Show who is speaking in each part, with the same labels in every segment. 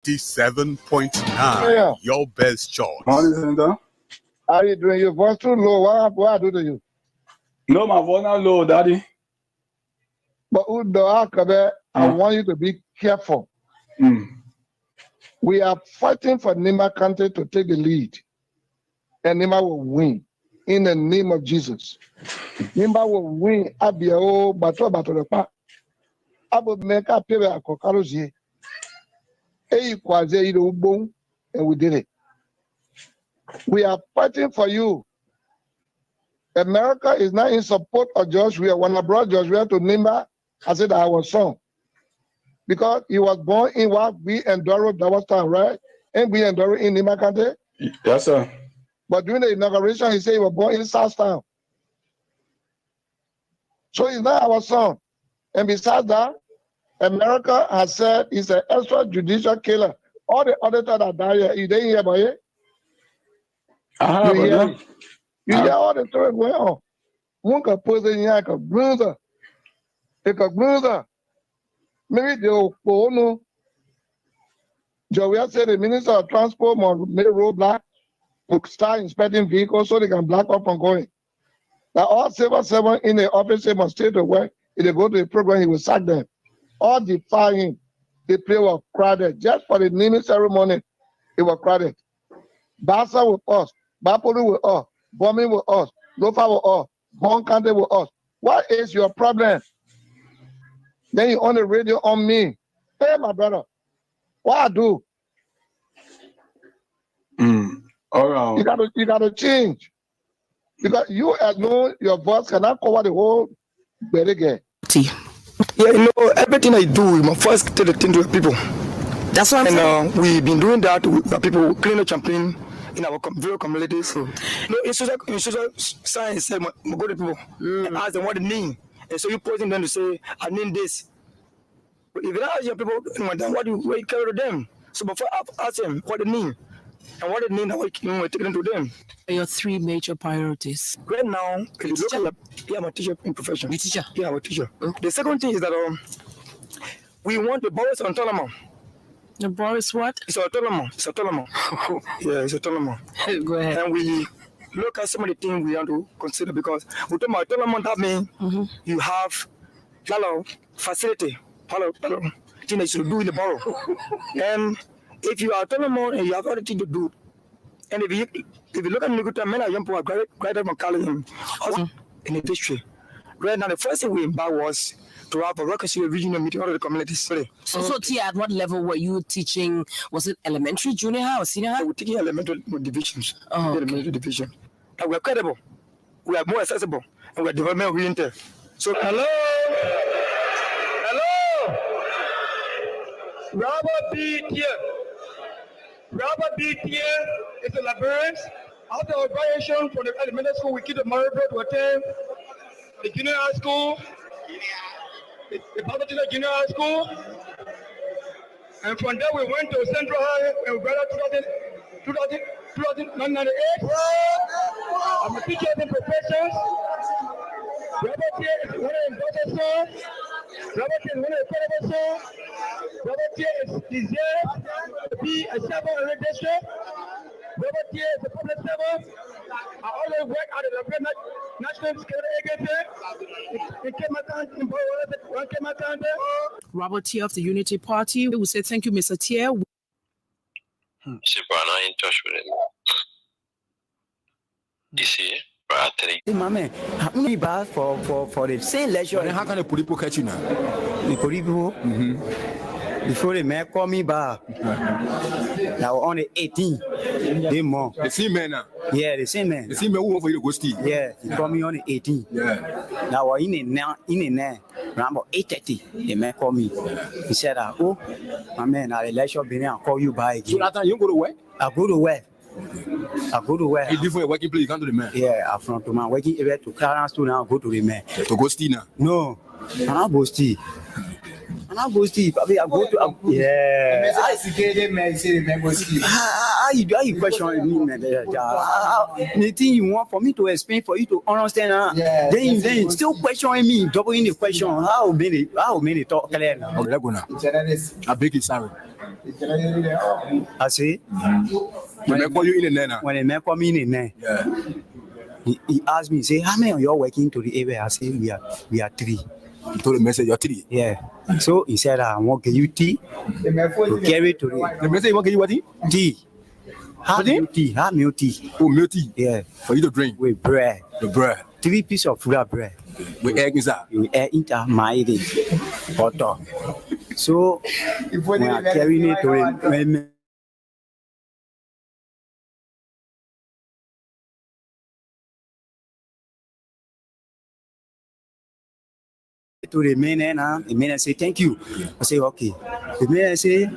Speaker 1: 97.9, your best choice.
Speaker 2: Morning, Senator.
Speaker 3: How are you doing? Your voice too low. What I do to you?
Speaker 2: No, my voice not low, Daddy.
Speaker 3: But I want you to be careful. We are fighting for Nima Kante to take the lead. And Nima will win. In the name of Jesus. Nima will win. Abiao bato lepa. Abu meka pebe akokarozie. Kwaze ido ubong. And we did it. We are fighting for you. America is not in support of Joshua. When I brought Joshua to Nimba, I said I was son. Because he was born in what we endure that was time, right? And we endure in Nimba Kante.
Speaker 2: Yes, sir.
Speaker 3: But during the inauguration, he said he was born in Southtown. So he's not our son. And besides that, America has said he's an extrajudicial killer. All the auditors that die here, you didn't hear about it? You hear all the stories going on. One can put in here like a bruiser. Maybe the no. Joey said the Minister of Transport must make roadblock to start inspecting vehicles so they can block up from going. Now all civil servants in the office must stay to work. If they go to the program, he will sack them. All defy him. The place was crowded. Just for the naming ceremony, it was crowded. Basa with us, Bapolu with us, bombing with us, Lofa with us, Bon Kante with us. What is your problem? Then you on the radio on me. Hey, my brother, what I do?
Speaker 2: All right.
Speaker 3: You gotta change. Because you know your voice cannot cover the whole Berege.
Speaker 4: Yeah, you know, everything I do, you must first tell the thing to the people.
Speaker 5: That's what I'm saying.
Speaker 4: We've been doing that with the people, clean the champagne in our various communities. You know, in social science, say, go to people and ask them what they name. And so you posing them to say, I name this. But if you ask your people, then what do you carry to them? So before I ask them what they name, and what they name, how you take them to them.
Speaker 5: Your three major priorities.
Speaker 4: Right now, if you look at I'm a teacher in profession.
Speaker 5: You teacher?
Speaker 4: Yeah, I'm a teacher. The second thing is that we want the boys autonomous.
Speaker 5: The boys what?
Speaker 4: It's autonomous. It's autonomous. Yeah, it's autonomous.
Speaker 5: Go ahead.
Speaker 4: And we look at some of the things we have to consider because we talk about autonomous, that means you have a lot of facility, a lot of things to do in the borough. And if you are autonomous and you have other things to do, and if you look at Nukuta, many young people are graduated from college in the district. Right now, the first thing we embarked was to have a reconciliation regional meeting all of the communities.
Speaker 5: So Tia, at what level were you teaching? Was it elementary, junior high, or senior high?
Speaker 4: We're taking elementary divisions.
Speaker 5: Oh, okay.
Speaker 4: Elementary division. And we're credible. We are more accessible. And we're development oriented. So, hello?
Speaker 6: Robert B. Tier. Robert B. Tier is a librarian. After our graduation from the elementary school, we keep the Murray Road to attend the junior high school, the public junior high school. And from there, we went to Central High and we graduated 1998. I'm a teacher in professions. Robert Tier is one of the daughter's sons. Robert Tier is one of the credible sons. Robert Tier is deserved to be a servant in the district. Robert Tier is a public servant. I always work at the National Security Agency in Kemakante.
Speaker 5: Robert Tier of the Unity Party. We say thank you, Mr. Tier.
Speaker 7: See, but I'm not in touch with him. You see?
Speaker 8: Mame, me bad for the same leisure.
Speaker 9: How can the people catch you now?
Speaker 8: The people, before they may call me back. Now on the 18th, they more.
Speaker 9: The same man now.
Speaker 8: Yeah, the same man.
Speaker 9: The same man who want for you to go steal.
Speaker 8: Yeah, he call me on the 18th.
Speaker 9: Yeah.
Speaker 8: Now in around about 8:30, they may call me. He said, "Oh, my man, I'll let you be there and call you back again."
Speaker 9: So that time you go to work?
Speaker 8: I go to work.
Speaker 9: You live for a working place, you come to the man?
Speaker 8: Yeah, I'm from to my working area to Clarence to now go to the man.
Speaker 9: To go steal now?
Speaker 8: No, I'm not go steal. I go to yeah. How you question me, man? The thing you want for me to explain for you to understand, then you still questioning me, doubling the question. How many talk clear now?
Speaker 9: Okay, let's go now. I beg you, sorry.
Speaker 8: I say,
Speaker 9: When I call you in the name.
Speaker 8: when a man come in there,
Speaker 9: Yeah.
Speaker 8: he asked me, say, how many of you are working to the area? I say, we are 3.
Speaker 9: You told the message you're 3.
Speaker 8: Yeah. So he said, I want to give you tea to carry to
Speaker 9: The message you want to give you what?
Speaker 8: tea. Have milk tea. Have milk tea.
Speaker 9: Oh, milk tea.
Speaker 8: Yeah.
Speaker 9: For you to drink.
Speaker 8: With bread.
Speaker 9: The bread.
Speaker 8: 3 pieces of full bread.
Speaker 9: With egg inside.
Speaker 8: You add into my butter. So when I carry it to him, to the man say thank you. I say okay. The man say,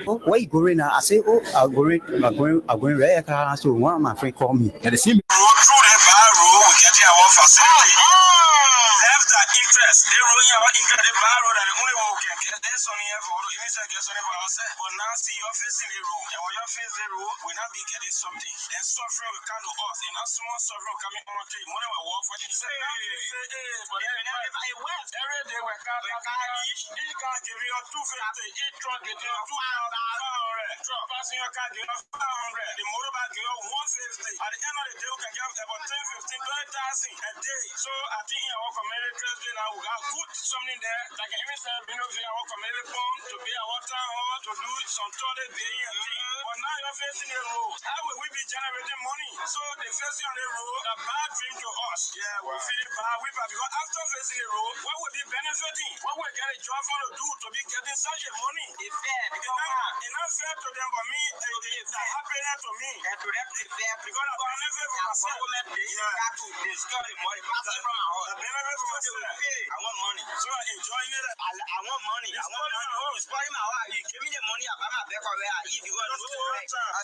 Speaker 8: oh, where you going now? I say, oh, I'm going right here. So one of my friend called me.
Speaker 9: And they see me.
Speaker 10: Through the barrow, we get our facility. Left that interest. They roll our interest. The barrow that the only one who can get this on here for you say get on for us. But now see your face in the room. And when your face in the room, we not be getting something. Then suffering will come to us. And not small suffering coming on to you. Money will walk for you. Say, but every day we can't give you 250. Each truck get you 2,500. Truck passing your car get you 500. The motorbike get you 150. At the end of the day, we can get about 10, 15, 20,000 a day. So I think in our community Thursday now we got put something there. Like even said, we know our community pump to be our town hall to do some toilet day and thing. But now you're facing the road. How will we be generating money? So the facing on the road, a bad dream to us. Yeah, we feel it bad. Because after facing the road, what would be benefiting? What would get a job for to do to be getting such a money? It's fair. It's not fair to them, but me, it's happening to me. And to them, it's fair. Because I'm benefit from myself. Yeah. To discuss the money. Passing from my house. I benefit from myself. I want money. So I'm enjoying it. I want money. I want money. It's spoiling my heart. You give me the money, I buy my back where I eat. Because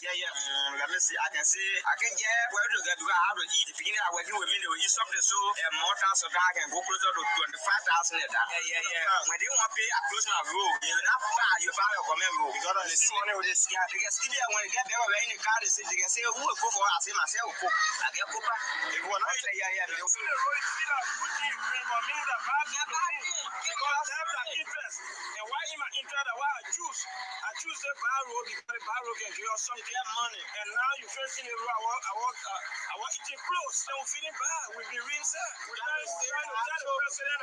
Speaker 10: yeah. Let me see. I can get where to get because I have to eat. The beginning I'm working with me, they will eat something so more time so that I can go closer to 25,000 a day. Yeah. When they want to pay, I close my road. You not buy your comment road. Because on the money with this guy, they can see there when they get there in the car, they can say, who will go for it? I say myself will cook. I get cook. If you want to say, yeah. They will see the road, see that good thing, but me that bad thing. Because I have that interest. And why in my interest, why I choose the bar road because the bar road can give us some get money. And now you're facing the road, I want eating close. So we're feeling bad. We'll be real sad. We're trying to tell the president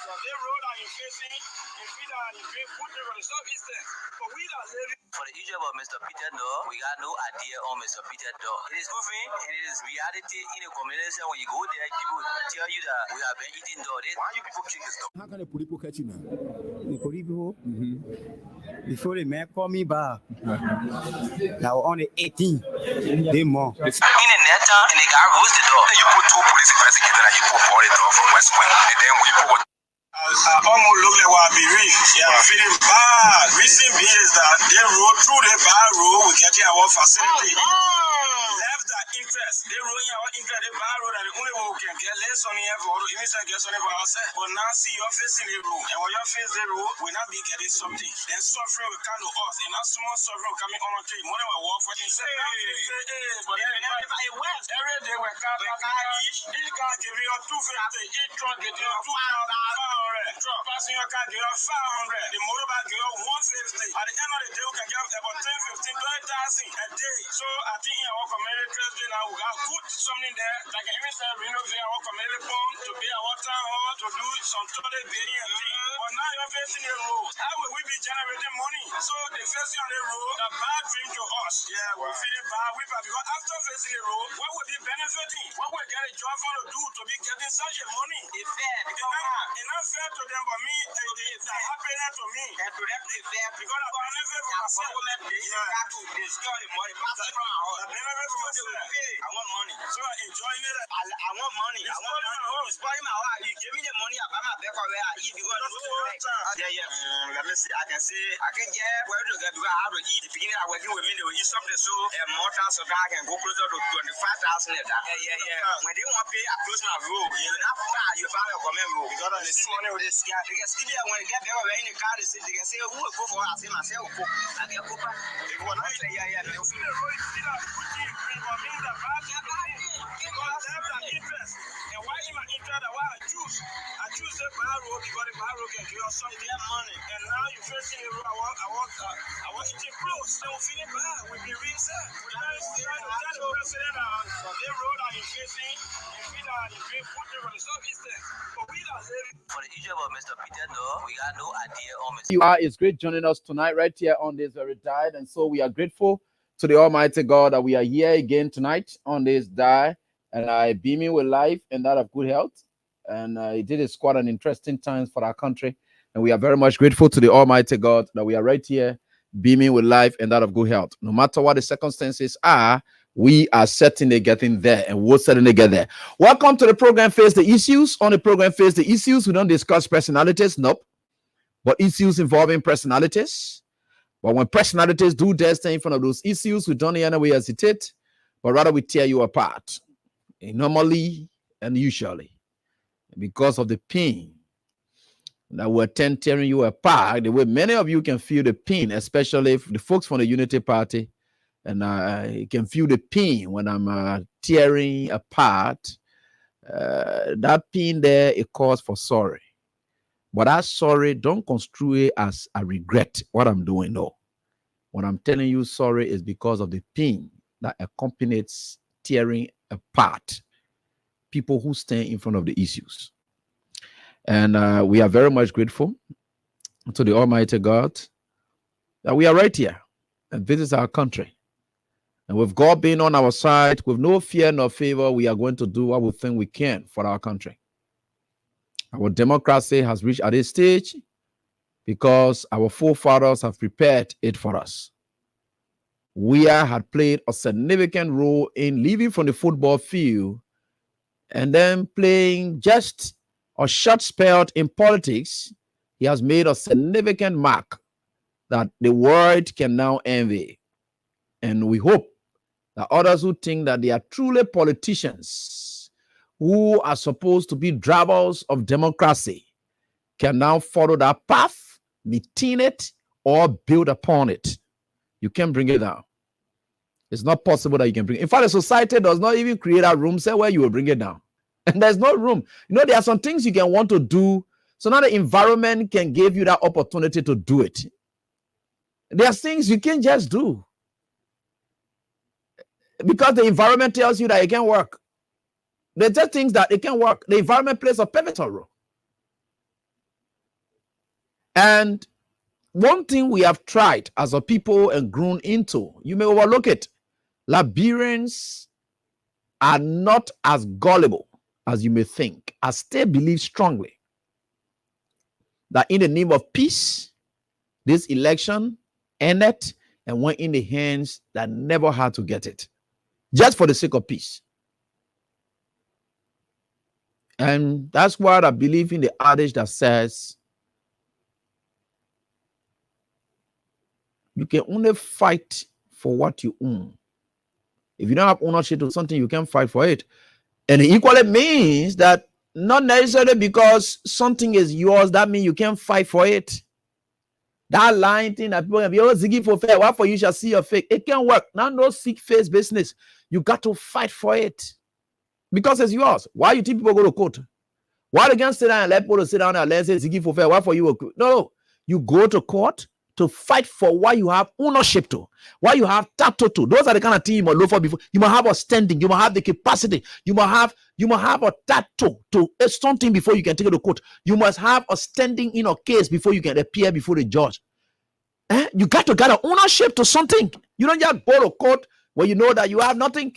Speaker 10: the road that you're facing, you feel that you're being put there on the southeastern. But we are living.
Speaker 7: For the issue about Mr. Peter Dog, we got no idea on Mr. Peter Dog. It is goofy and it is reality in the community. When you go there, people tell you that we have been eating dog. Why you people kill this dog?
Speaker 9: How can the people catch you now?
Speaker 8: The people, before the man called me back, now on the 18th, they more.
Speaker 7: In the net town, and they got roasted dog. You put 2 police investigators and you put 40 dog from West Point. And then when you put what?
Speaker 10: I almost look like what I be rich. Yeah, I'm feeling bad. Reason being is that they roll through the bar road, we get our facility. Left that interest. They roll our interest, the bar road, and the only one who can get less on here for even say get something for ourselves. But now see your face in the room. And when your face in the room, we not be getting something. Then suffering will come to us. And not small suffering will come on to you. Money will walk for you. Say, but every day we can't each car give you 250. Each truck get you 2,500. Truck passing your car give you 500. The motorbike give you 150. At the end of the day, we can get about 10, 15, 20,000 a day. So I think in our community Thursday now we got put something there. Like even said, we know our community pump to be our town hall to do some toilet day and thing. But now you're facing the road. How will we be generating money? So the facing on the road, a bad dream to us. Yeah, we're feeling bad. Because after facing the road, what would be benefiting? What would get a job for to do to be getting such a money? It's fair. It's not fair to them, but me, it's happening to me. And to them, it's fair. Because I'm benefit from myself. Yeah. To discuss the money. Passing from my house. I benefit from myself. I want money. So I'm enjoying it. I want money. I want money. It's spoiling my heart. You give me the money, I buy my back where I eat. Because yeah. Let me see. I can get where to get because I have to eat. The beginning I'm working with me, they will eat something so more time so that I can go closer to 25,000 a day. Yeah. When they want to pay, I close my road. You not buy your comment road. Because on the money with this guy, they can see there when they get there in the car, they can say, who will go for it? I say myself will cook. I get cook. If you want to say, yeah. They will see the road, see that good thing, but me that bad thing. Because I have that interest. And why in my interest, why I choose the bar road because the bar road can your son get money, and now you're facing the road. I want eating clothes. They will feel bad. We'll be real sad. We're trying to tell the president the road that you're facing, and we that you're being put there on the service there. But we that
Speaker 7: For the issue of Mr. Peter, no, we got no idea on Mr.
Speaker 11: You are. It's great joining us tonight right here on this very diet, and so we are grateful to the Almighty God that we are here again tonight on this diet, and I beaming with life and that of good health. And it is quite an interesting time for our country, and we are very much grateful to the Almighty God that we are right here beaming with life and that of good health. No matter what the circumstances are, we are certainly getting there, and we'll certainly get there. Welcome to the program Face the Issues. On the program Face the Issues, we don't discuss personalities, nope, but issues involving personalities. But when personalities do their thing in front of those issues, we don't in any way hesitate, but rather we tear you apart, normally and usually, because of the pain that will tend tearing you apart. The way many of you can feel the pain, especially the folks from the Unity Party, and I can feel the pain when I'm tearing apart. That pain there, it calls for sorry. But that sorry, don't construe it as a regret what I'm doing. No. What I'm telling you sorry is because of the pain that accompanies tearing apart people who stand in front of the issues. And we are very much grateful to the Almighty God that we are right here, and this is our country. And with God being on our side, with no fear nor favor, we are going to do what we think we can for our country. Our democracy has reached at this stage because our forefathers have prepared it for us. We had played a significant role in leaving from the football field and then playing just a short spell in politics. He has made a significant mark that the world can now envy. And we hope that others who think that they are truly politicians who are supposed to be drivers of democracy can now follow that path, maintain it, or build upon it. You can't bring it down. It's not possible that you can bring it. In fact, the society does not even create a room say where you will bring it down. And there's no room. You know, there are some things you can want to do, so now the environment can give you that opportunity to do it. There are things you can't just do because the environment tells you that it can't work. There's just things that it can't work. The environment plays a pivotal role. And one thing we have tried as a people and grown into, you may overlook it. Liberians are not as gullible as you may think, as they believe strongly that in the name of peace, this election ended and went in the hands that never had to get it, just for the sake of peace. And that's why I believe in the adage that says you can only fight for what you own. If you don't have ownership of something, you can't fight for it. And it equally means that not necessarily because something is yours, that means you can't fight for it. That lying thing that people can be always seeking for fair, what for you shall see your fake. It can't work. Now, no seek face business. You got to fight for it because it's yours. Why you think people go to court? Why they can't sit down and let people sit down and let say seeking for fair? What for you? No, you go to court to fight for what you have ownership to, what you have tattoo to. Those are the kind of things you must look for before. You must have a standing. You must have the capacity. You must have a tattoo to something before you can take it to court. You must have a standing in a case before you can appear before the judge. You got to get an ownership to something. You don't just go to court where you know that you have nothing.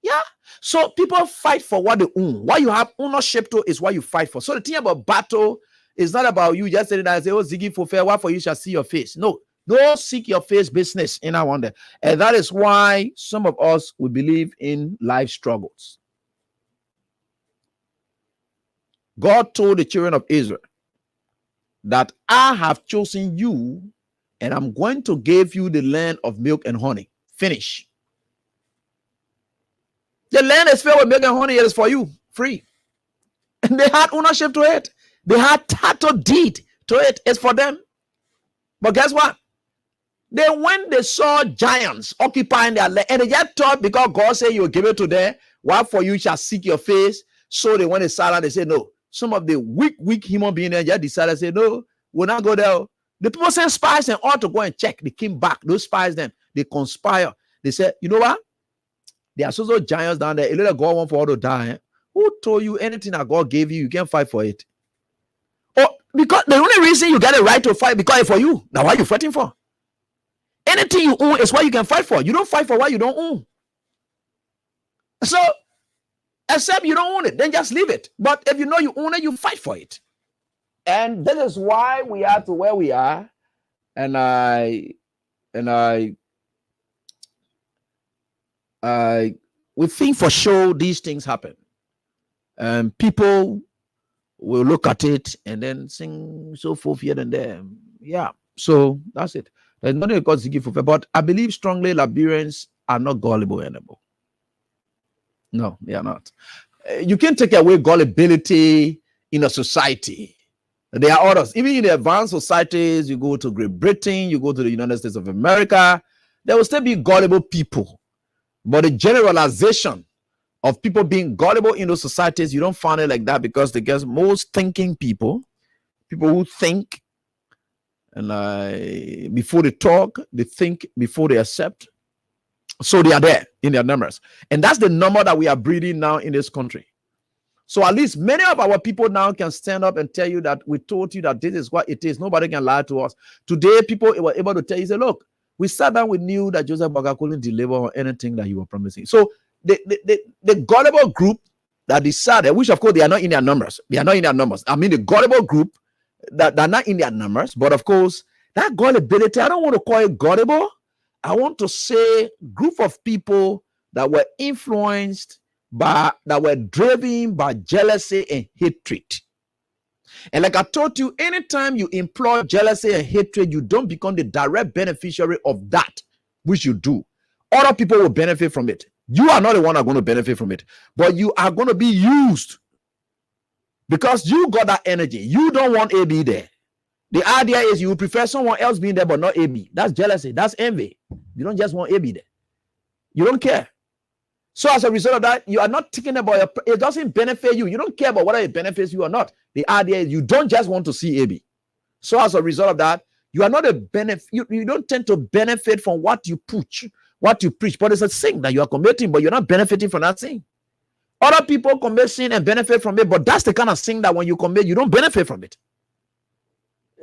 Speaker 11: Yeah. So people fight for what they own. What you have ownership to is what you fight for. So the thing about battle is not about you just saying that and say, oh, Ziggy for fair, what for you shall see your face. No, don't seek your face business in our wonder. And that is why some of us will believe in life struggles. God told the children of Israel that I have chosen you and I'm going to give you the land of milk and honey. Finish. The land is filled with milk and honey. It is for you, free. And they had ownership to it. They had title deed to it. It's for them. But guess what? When they saw giants occupying their land, and they just thought because God said you will give it to them, why for you shall seek your face. So they went to silent. They said, no, some of the weak human beings there just decided to say, no, we'll not go there. The people sent spies and ought to go and check. They came back. Those spies then, they conspire. They said, you know what? There are so giants down there. A little God want for all to die. Eh? Who told you anything that God gave you, you can't fight for it? Oh, because the only reason you get a right to fight because it's for you. Now, what are you fighting for? Anything you own is what you can fight for. You don't fight for what you don't own. So, except you don't own it, then just leave it. But if you know you own it, you fight for it. And this is why we are to where we are. And we think for sure these things happen. And people will look at it and then sing so forth here and there. Yeah. So that's it. There's nothing because to give for, but I believe strongly Liberians are not gullible anymore. No, they are not. You can't take away gullibility in a society. There are others. Even in the advanced societies, you go to Great Britain, you go to the United States of America, there will still be gullible people. But the generalization of people being gullible in those societies, you don't find it like that because they get most thinking people who think, and before they talk, they think before they accept. So they are there in their numbers. And that's the number that we are breeding now in this country. So at least many of our people now can stand up and tell you that we told you that this is what it is. Nobody can lie to us. Today, people were able to tell you, say, look, we sat down, we knew that Joseph Boakai couldn't deliver on anything that you were promising. So the gullible group that decided, which of course they are not in their numbers. They are not in their numbers. I mean, the gullible group that are not in their numbers, but of course, that gullibility, I don't want to call it gullible. I want to say group of people that were influenced by, that were driven by jealousy and hatred. And like I told you, anytime you employ jealousy and hatred, you don't become the direct beneficiary of that, which you do. Other people will benefit from it. You are not the one that are going to benefit from it, but you are going to be used because you got that energy. You don't want AB there. The idea is you prefer someone else being there, but not AB. That's jealousy. That's envy. You don't just want AB there. You don't care. So as a result of that, you are not thinking about it doesn't benefit you. You don't care about whether it benefits you or not. The idea is you don't just want to see AB. So as a result of that, you are not a benefit. You don't tend to benefit from what you preach, but it's a sin that you are committing, but you're not benefiting from that sin. Other people commit sin and benefit from it, but that's the kind of sin that when you commit, you don't benefit from it.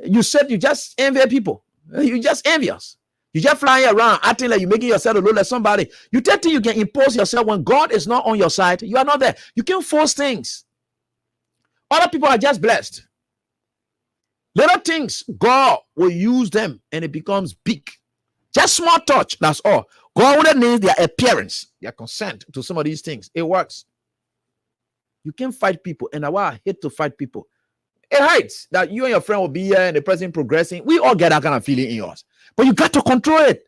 Speaker 11: You said you just envy people. You just envious. You just flying around acting like you're making yourself look like somebody. You think you can impose yourself when God is not on your side. You are not there. You can't force things. Other people are just blessed. Little things, God will use them and it becomes big. Just small touch, that's all. God only needs their appearance, their consent to some of these things. It works. You can't fight people, and I hate to fight people. It hurts that you and your friend will be here and the person progressing. We all get that kind of feeling in yours. But you got to control it.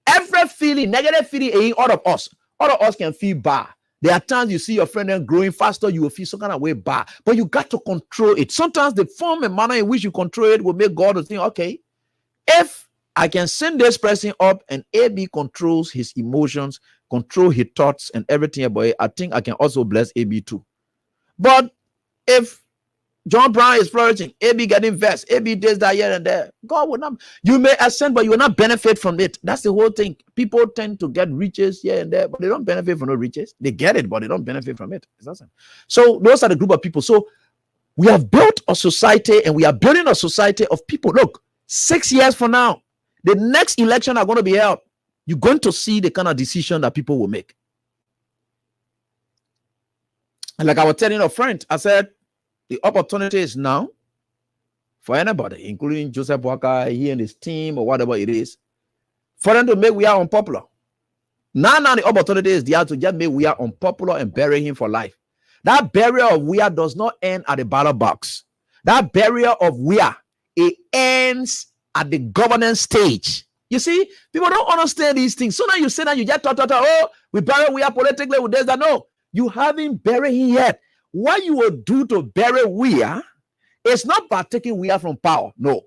Speaker 11: Every feeling, negative feeling in all of us can feel bad. There are times you see your friend then growing faster, you will feel some kind of way bad. But you got to control it. Sometimes the form and manner in which you control it will make God think, okay, if I can send this person up and AB controls his emotions, control his thoughts and everything about it, I think I can also bless AB too. But if John Brown is flourishing, AB getting vexed, AB does that here and there, God will not, you may ascend, but you will not benefit from it. That's the whole thing. People tend to get riches here and there, but they don't benefit from no riches. They get it, but they don't benefit from it. So those are the group of people. So we have built a society and we are building a society of people. Look, 6 years from now, the next election are going to be held. You're going to see the kind of decision that people will make. And like I was telling a friend, I said, the opportunity is now for anybody, including Joseph Boakai, he and his team, or whatever it is, for them to make we are unpopular. Now the opportunity is there to just make we are unpopular and bury him for life. That burial of we are does not end at the ballot box. That burial of we are, it ends at the governance stage. You see, people don't understand these things. So now you say that you just talk, oh, we bury we are politically with this, that. No, you haven't buried him yet. What you will do to bury Weah is not by taking Weah from power. No.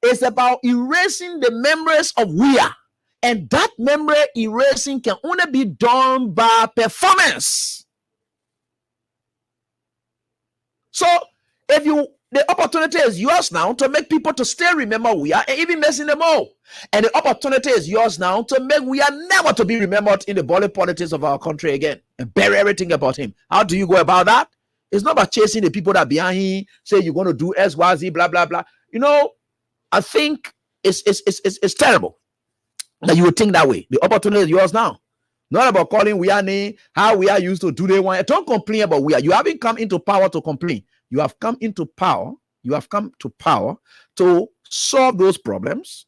Speaker 11: It's about erasing the memories of Weah. And that memory erasing can only be done by performance.
Speaker 12: So if the opportunity is yours now to make people to still remember we are, and even messing them all. And the opportunity is yours now to make we are never to be remembered in the body politics of our country again and bury everything about him. How do you go about that? It's not about chasing the people that behind him, say you're going to do X, Y, Z, blah, blah, blah. You know, I think it's terrible that you would think that way. The opportunity is yours now. Not about calling we are name, how we are used to do they want. Don't complain about we are. You haven't come into power to complain. You have come into power. You have come to power to solve those problems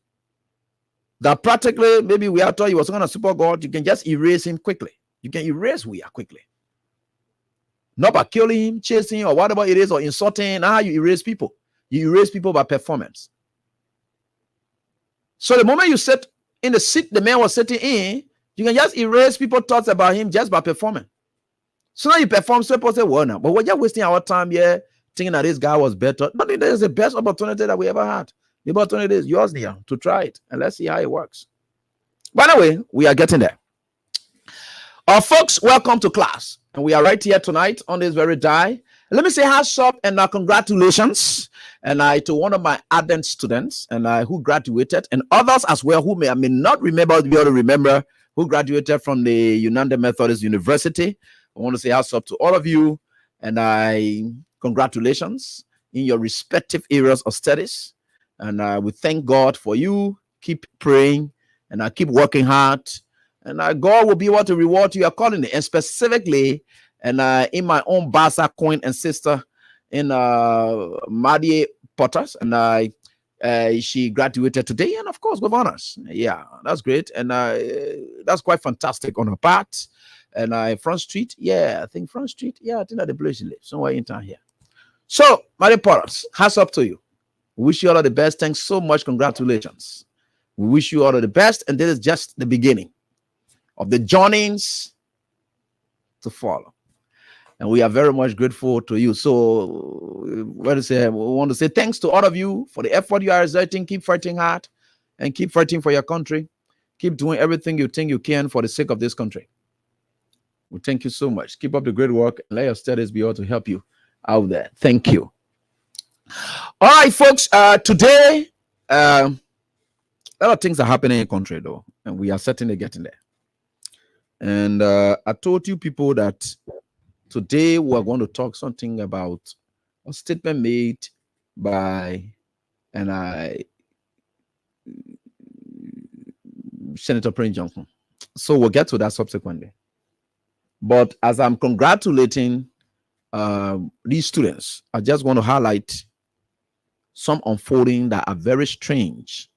Speaker 12: that practically maybe we are told you was going to support God. You can just erase him quickly. You can erase we are quickly. Not by killing him, chasing him, or whatever it is, or insulting. How you erase people. You erase people by performance. So the moment you sit in the seat the man was sitting in, you can just erase people's thoughts about him just by performing. So now you perform, so people say, well, now, but we're just wasting our time here thinking that this guy was better. But it is the best opportunity that we ever had. The opportunity is yours here to try it, and let's see how it works. By the way, we are getting there. Our folks, welcome to class. And we are right here tonight on this very day. Let me say hats up and congratulations to one of my ardent students and who graduated, and others as well who may not remember, be able to remember, who graduated from the United Methodist University. I want to say hats up to all of you, and congratulations in your respective areas of studies. And we thank God for you. Keep praying and keep working hard. And God will be able to reward you accordingly. And specifically, and in my own Basa coin and sister in Madie Potters, and she graduated today, and of course with honors. Yeah, that's great, and that's quite fantastic on her part. And Front Street, yeah, I think Front Street, yeah, I think that the place she lives somewhere in town here. So Madie Potters, hats up to you. We wish you all of the best. Thanks so much. Congratulations. We wish you all of the best, and this is just the beginning of the journeys to follow. And we are very much grateful to you. So we want to say thanks to all of you for the effort you are exerting. Keep fighting hard and keep fighting for your country. Keep doing everything you think you can for the sake of this country. We thank you so much. Keep up the great work and let your studies be able to help you out there. Thank you. All right, folks. Today, a lot of things are happening in the country, though, and we are certainly getting there. And I told you people that today we're going to talk something about a statement made by Senator Prince Johnson. So we'll get to that subsequently. But as I'm congratulating these students, I just want to highlight some unfolding that are very strange.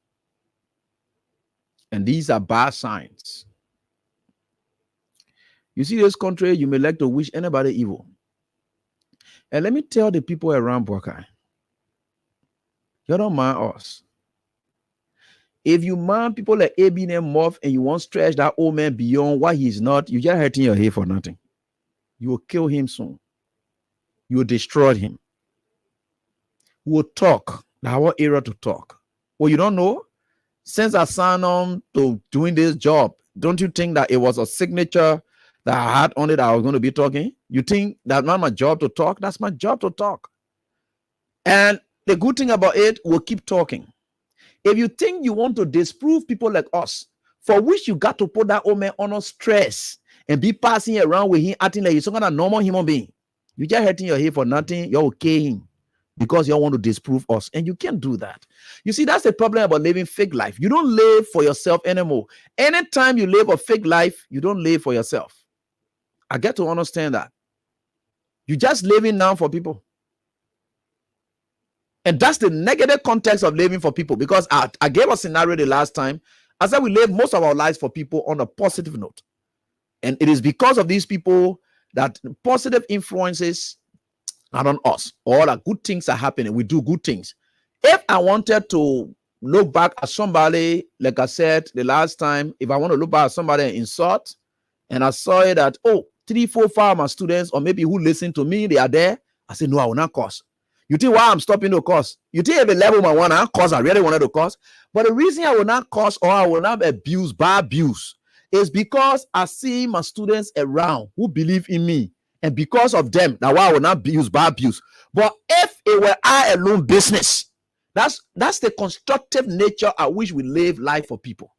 Speaker 12: And these are bad signs. You see, this country, you may like to wish anybody evil. And let me tell the people around Buakai, you don't mind us. If you mind people like Abin Muff and you want to stretch that old man beyond what he's not, you're just hurting your head for nothing. You will kill him soon. You will destroy him. We will talk. Our era to talk. Well, you don't know? Since I signed on to doing this job, don't you think that it was a signature that I had on it that I was going to be talking? You think that's not my job to talk? That's my job to talk. And the good thing about it, we'll keep talking. If you think you want to disprove people like us, for which you got to put that old man under stress and be passing around with him, acting like he's some kind of normal human being, you just hurting your head for nothing. You're okay him because you want to disprove us, and you can't do that. You see, that's the problem about living fake life. You don't live for yourself anymore. Anytime you live a fake life, you don't live for yourself. I get to understand that. You're just living now for people. And that's the negative context of living for people, because I gave a scenario the last time. I said we live most of our lives for people on a positive note. And it is because of these people that positive influences are on us. All the good things are happening. We do good things. If I wanted to look back at somebody, like I said the last time, if I want to look back at somebody and insult, and I saw it that, 3, 4, 5 of my students, or maybe who listen to me, they are there, I say, no, I will not curse. You think why I'm stopping to curse? You think every level I want to curse, I really wanted to curse. But the reason I will not curse or I will not abuse, by abuse, is because I see my students around who believe in me. And because of them, now why I will not abuse, by abuse. But if it were I alone business, that's the constructive nature at which we live life for people.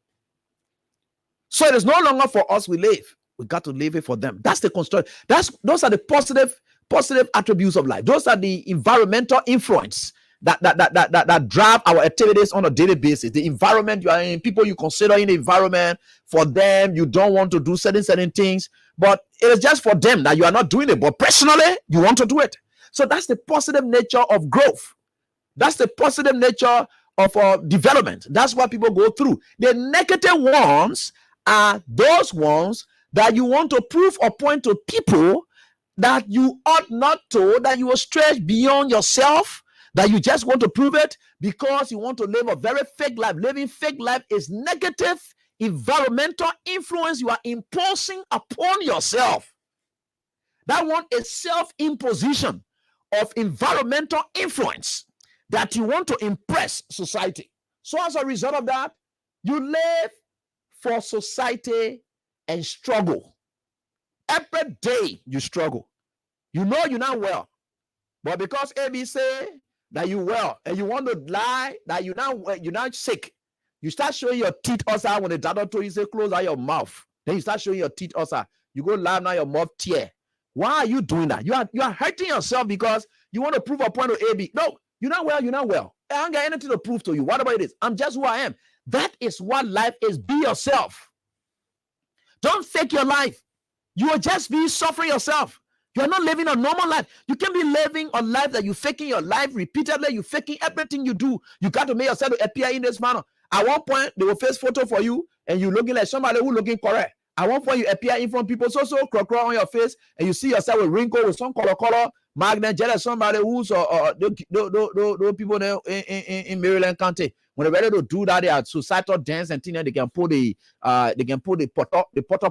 Speaker 12: So it is no longer for us we live. We got to live it for them. That's the construct. Those are the positive attributes of life. Those are the environmental influence that drive our activities on a daily basis. The environment you are in, people you consider in the environment, for them, you don't want to do certain things, but it is just for them that you are not doing it. But personally, you want to do it. So that's the positive nature of growth. That's the positive nature of development. That's what people go through. The negative ones are those ones that you want to prove or point to people that you ought not to, that you will stretch beyond yourself, that you just want to prove it because you want to live a very fake life. Living fake life is negative environmental influence you are imposing upon yourself. That one is self-imposition of environmental influence that you want to impress society. So as a result of that, you live for society and struggle. Every day you struggle. You know you're not well, but because AB say that you well and you want to lie that you're not sick, you start showing your teeth also when the doctor told you say close out your mouth. Then you start showing your teeth also. You go laugh now your mouth tear. Why are you doing that? You are hurting yourself because you want to prove a point to AB. No, you're not well. You're not well. I don't got anything to prove to you. Whatever it is, I'm just who I am. That is what life is. Be yourself. Don't fake your life. You will just be suffering yourself. You're not living a normal life. You can't be living a life that you're faking your life repeatedly. You're faking everything you do. You got to make yourself appear in this manner. At one point, they will face photo for you and you're looking like somebody who looking correct. At one point, you appear in front of people, so crow on your face, and you see yourself with wrinkle, with some color, magnet, jealous, somebody who's those people there in Maryland County. When they're ready to do that, they are societal dance and things. They can put the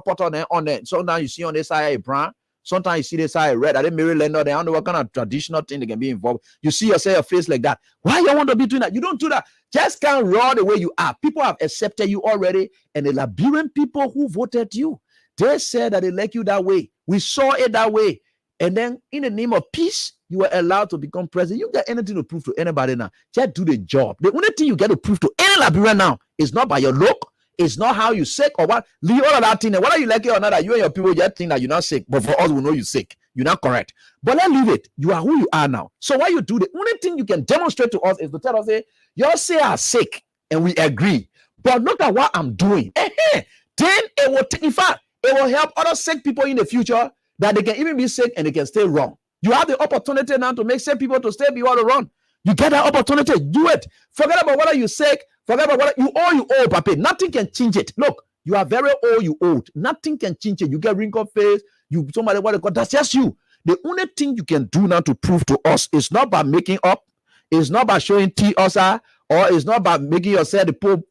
Speaker 12: potter there on there. Sometimes you see on this side a brown. Sometimes you see this side red. I didn't Maryland, they don't know what kind of traditional thing they can be involved. You see yourself your face like that. Why you want to be doing that? You don't do that. Just can't raw the way you are. People have accepted you already, and the Liberian people who voted you, they said that they like you that way. We saw it that way. And then in the name of peace, you were allowed to become president. You get anything to prove to anybody now. Just do the job. The only thing you get to prove to any Liberian now is not by your look. It's not how you sick or what. Leave all of that thing. Whether you like it or not, that you and your people just think that you're not sick. But for us, we know you're sick. You're not correct. But let's leave it. You are who you are now. So why you do the only thing you can demonstrate to us is to tell us, hey, you say I'm sick, and we agree. But look at what I'm doing. Then it will take, in fact, it will help other sick people in the future that they can even be sick and they can stay wrong. You have the opportunity now to make sick people to stay beyond the run. You get that opportunity. Do it. Forget about whether you're sick. Forget about what you owe, Papi. Nothing can change it. Look, you are very old, you old. Nothing can change it. You get wrinkled face, you somebody what they call, that's just you. The only thing you can do now to prove to us is not by making up, it's not by showing tea or it's not by making yourself the Pope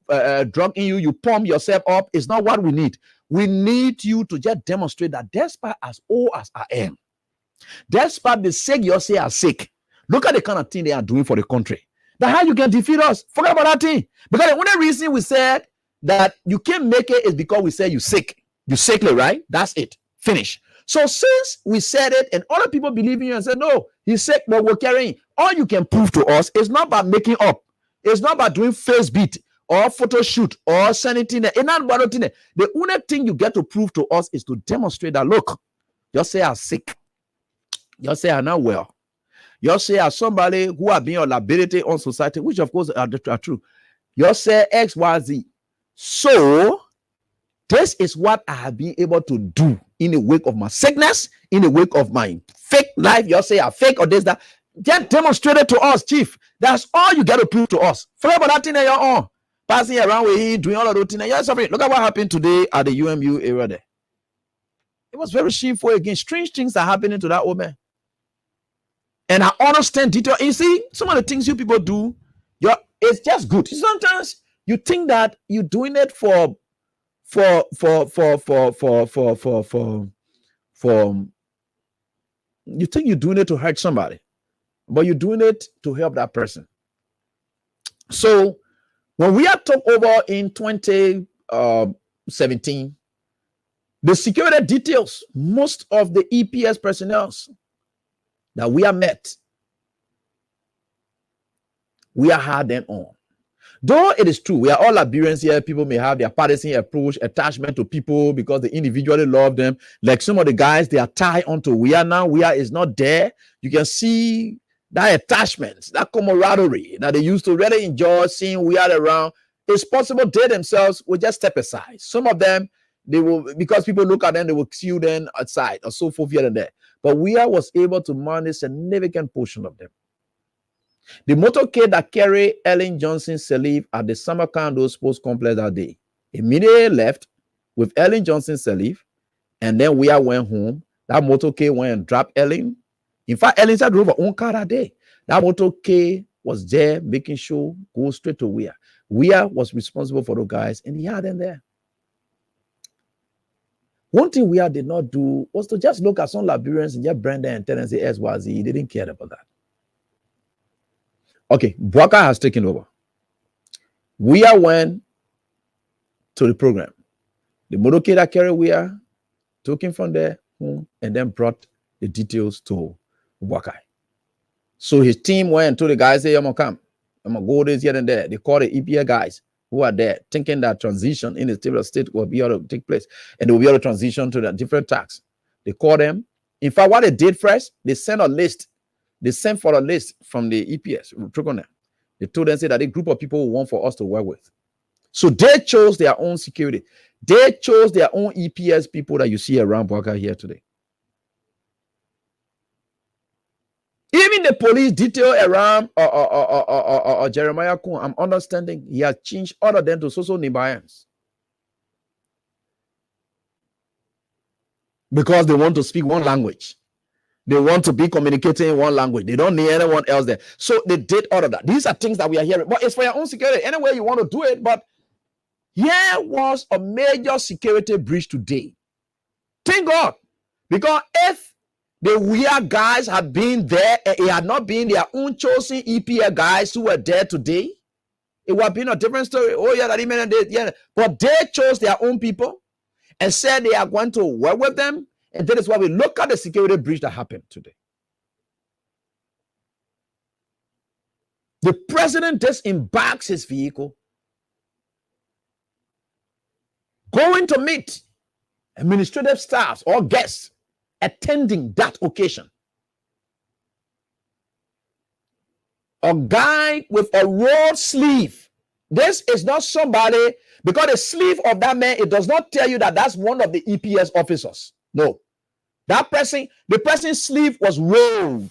Speaker 12: drunk in you, you pump yourself up. It's not what we need. We need you to just demonstrate that despite as old as I am, despite the sick you say are sick, look at the kind of thing they are doing for the country. That's how you can defeat us. Forget about that thing. Because the only reason we said that you can't make it is because we said you're sick. You're sickly, right? That's it. Finish. So since we said it and other people believe in you and said, no, he's sick, but we're carrying. All you can prove to us is not by making up. It's not by doing face beat or photo shoot or sending thing. It's not about thing. The only thing you get to prove to us is to demonstrate that, look, you say I'm sick. You say I'm not well. You say as somebody who have been a liability on society, which of course are true. You say X, Y, Z. So this is what I have been able to do in the wake of my sickness, in the wake of my fake life. You say I'm fake or this, that. Just demonstrate it to us, Chief. That's all you got to prove to us. Forget about that thing that you're on. Passing around with him, doing all of those things. You're suffering. Look at what happened today at the UMU area there. It was very shameful again. Strange things are happening to that old man. And I understand detail. You see, some of the things you people do, it's just good. Sometimes you think that you're doing it for you think you're doing it to hurt somebody, but you're doing it to help that person. So when we had took over in 2017, the security details, most of the EPS personnel that we have met, We are hard then on. Though it is true, we are all Liberians here. People may have their partisan approach, attachment to people because they individually love them. Like some of the guys, they are tied onto We Are now. We Are is not there. You can see that attachment, that camaraderie that they used to really enjoy seeing We Are around. It's possible they themselves will just step aside. Some of them, they will, because people look at them, they will queue them outside or so forth here and there. But We Are was able to manage a significant portion of them. The motorcade that carried Ellen Johnson Sirleaf at the Samarkand Sports Complex that day immediately left with Ellen Johnson Sirleaf, and then We Are went home. That motorcade went and dropped Ellen. In fact, Ellen said drove her own car that day. That motorcade was there making sure go straight to We Are. We Are was responsible for those guys, and he had them there. One thing We Are did not do was to just look at some Liberians and just brand them and tell them say SYZ. He didn't care about that. Okay, Bouaka has taken over. We Are went to the program. The motorcade that carried We Are took him from there and then brought the details to Bouaka. So his team went and told the guys, hey, I'm going to come. I'm going to go this here and there. They called the EPA guys who are there thinking that transition in the stable state will be able to take place and they will be able to transition to the different tax. They called them. In fact, what they did first, they sent a list. They sent for a list from the EPS. They told them say that a group of people want for us to work with. So they chose their own security. They chose their own EPS people that you see around Bouaka here today. Even the police detail around Jeremiah Kun, I'm understanding he has changed all of them to social Nibayans. Because they want to speak one language. They want to be communicating in one language. They don't need anyone else there. So they did all of that. These are things that we are hearing. But it's for your own security. Anyway you want to do it. But here was a major security breach today. Thank God. Because if the We Are guys had been there and it had not been their own chosen EPA guys who were there today, it would have been a different story. Oh, yeah, that email and yeah. But they chose their own people and said they are going to work with them. And that is why we look at the security breach that happened today. The president disembarks his vehicle, going to meet administrative staffs or guests attending that occasion. A guy with a rolled sleeve. This is not somebody, because the sleeve of that man, it does not tell you that that's one of the EPS officers. No, that person, the person's sleeve was rolled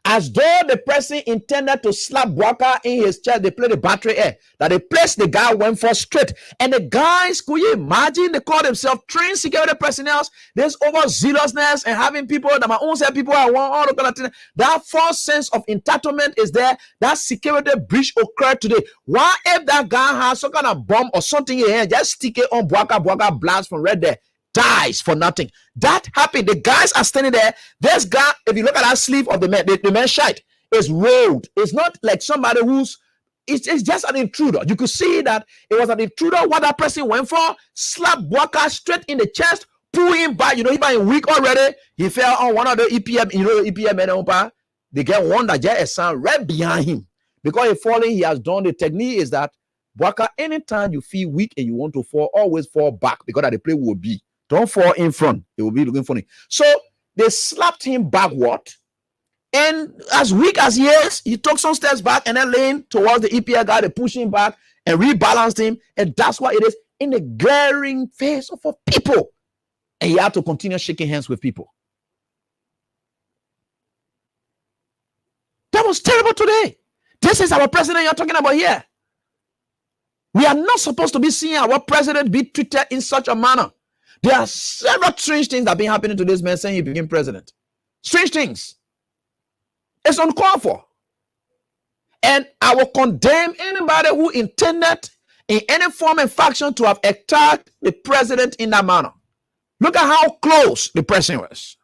Speaker 12: as though the person intended to slap Bouaka in his chest. They played the battery air that the place the guy went for straight. And the guys, could you imagine? They call themselves trained security personnel. There's overzealousness and having people that my own set people I want all the kind of things. That false sense of entitlement is there. That security breach occurred today. Why if that guy has some kind of bomb or something in here, just stick it on Bouaka, Bouaka blast from right there. Dies for nothing. That happened. The guys are standing there. This guy, if you look at that sleeve of the man, the man's shirt is rolled. It's not like somebody who's, it's just an intruder. You could see that it was an intruder. What that person went for, slap Bouaka straight in the chest, pull him back. You know, he was weak already. He fell on one of the EPM, you know, EPM men. They get one that just a sound right behind him. Because he falling, he has done. The technique is that Bouaka, anytime you feel weak and you want to fall, always fall back because that the play will be. Don't fall in front. It will be looking funny. So they slapped him backward. And as weak as he is, he took some steps back and then leaned towards the EPA guy. They pushed him back and rebalanced him. And that's what it is in the glaring face of people. And he had to continue shaking hands with people. That was terrible today. This is our president you're talking about here. We are not supposed to be seeing our president be treated in such a manner. There are several strange things that have been happening to this man saying he became president. Strange things. It's uncalled for. And I will condemn anybody who intended in any form and faction to have attacked the president in that manner. Look at how close the person was.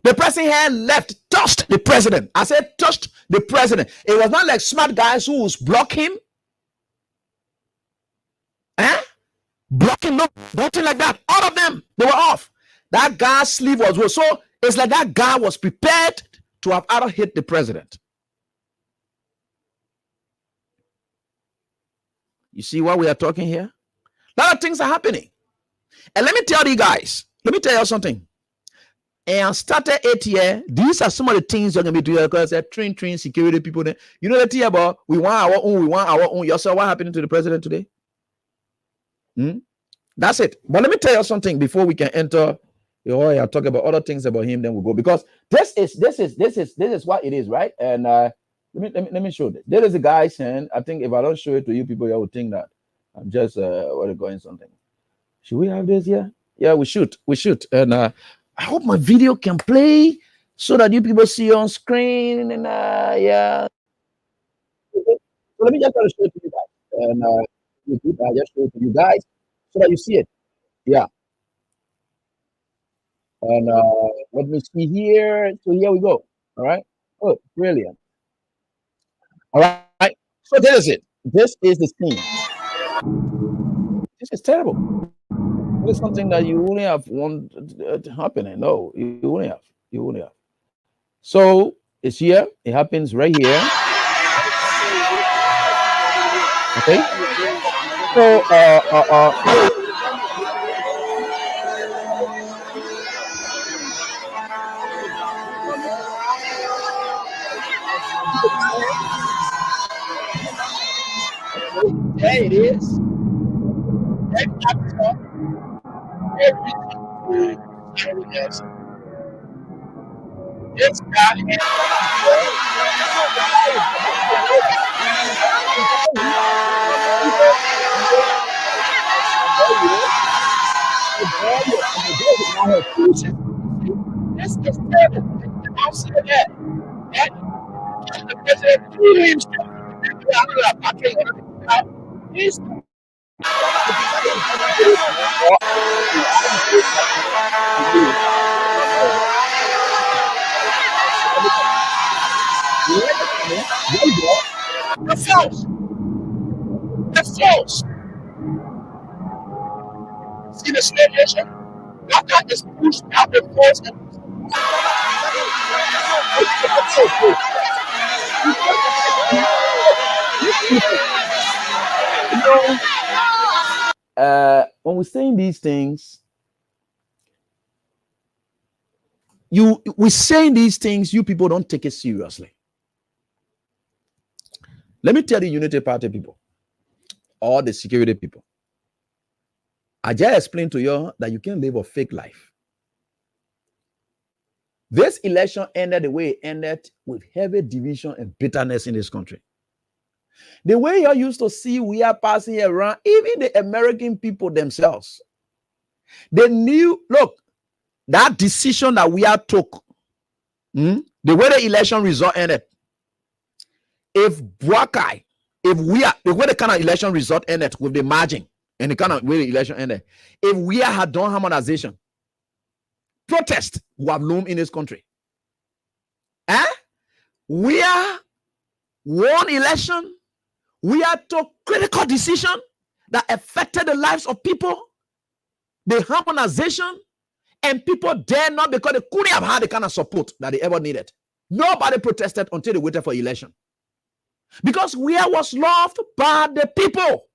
Speaker 12: The person here left, touched the president. I said touched the president. It was not like smart guys who would block him. Blocking, no, nothing like that. All of them, they were off. That guy's sleeve was rolled. So it's like that guy was prepared to have either hit the president. You see what we are talking here? A lot of things are happening. And let me tell you guys, let me tell you something. And started 8 years, these are some of the things you're going to be doing because they're train security people. There. You know the thing about we want our own. You saw what happened to the president today? That's it. But let me tell you something before we can enter. I'll talk about other things about him, then we'll go. Because this is what it is, right? And let me show this. There is a guy saying, I think if I don't show it to you people, you will think that I'm just going something. Should we have this here? Yeah, we should. And I hope my video can play so that you people see on screen. And yeah. So let me just try to show it to you guys. And I just show it to you guys so that you see it. Yeah. And let me see here. So here we go. All right. Oh, brilliant. All right. So this is it. This is the scene. This is terrible. It's something that you only have wanted happening. No, you only have. So it's here. It happens right here. Okay. So there it is. This guy this is terrible. I'm saying that. The president he's the false. See the slave nation? That is pushed out the force. When we're saying these things, you people don't take it seriously. Let me tell the Unity Party people, or the security people. I just explained to you that you can live a fake life. This election ended the way it ended, with heavy division and bitterness in this country. The way you used to see we are passing around, even the American people themselves, they knew, look, that decision that we are took, the way the election result ended, if Buakai, the way the kind of election result ended with the margin and the kind of way the election ended, if we had done harmonization, protest would have loomed in this country. We are one election. We are took critical decision that affected the lives of people, the harmonization, and people dare not, because they couldn't have had the kind of support that they ever needed. Nobody protested until they waited for election. Because we was loved by the people.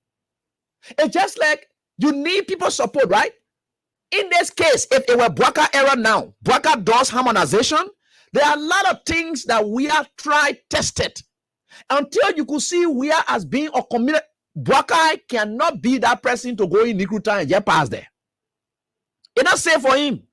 Speaker 12: It's just like you need people's support, right? In this case, if it were Bwaka era now, Bwaka does harmonization, there are a lot of things that we have tried, tested, until you could see we are as being a community. Bwaka cannot be that person to go in Nikruta and get past there. It's not safe for him.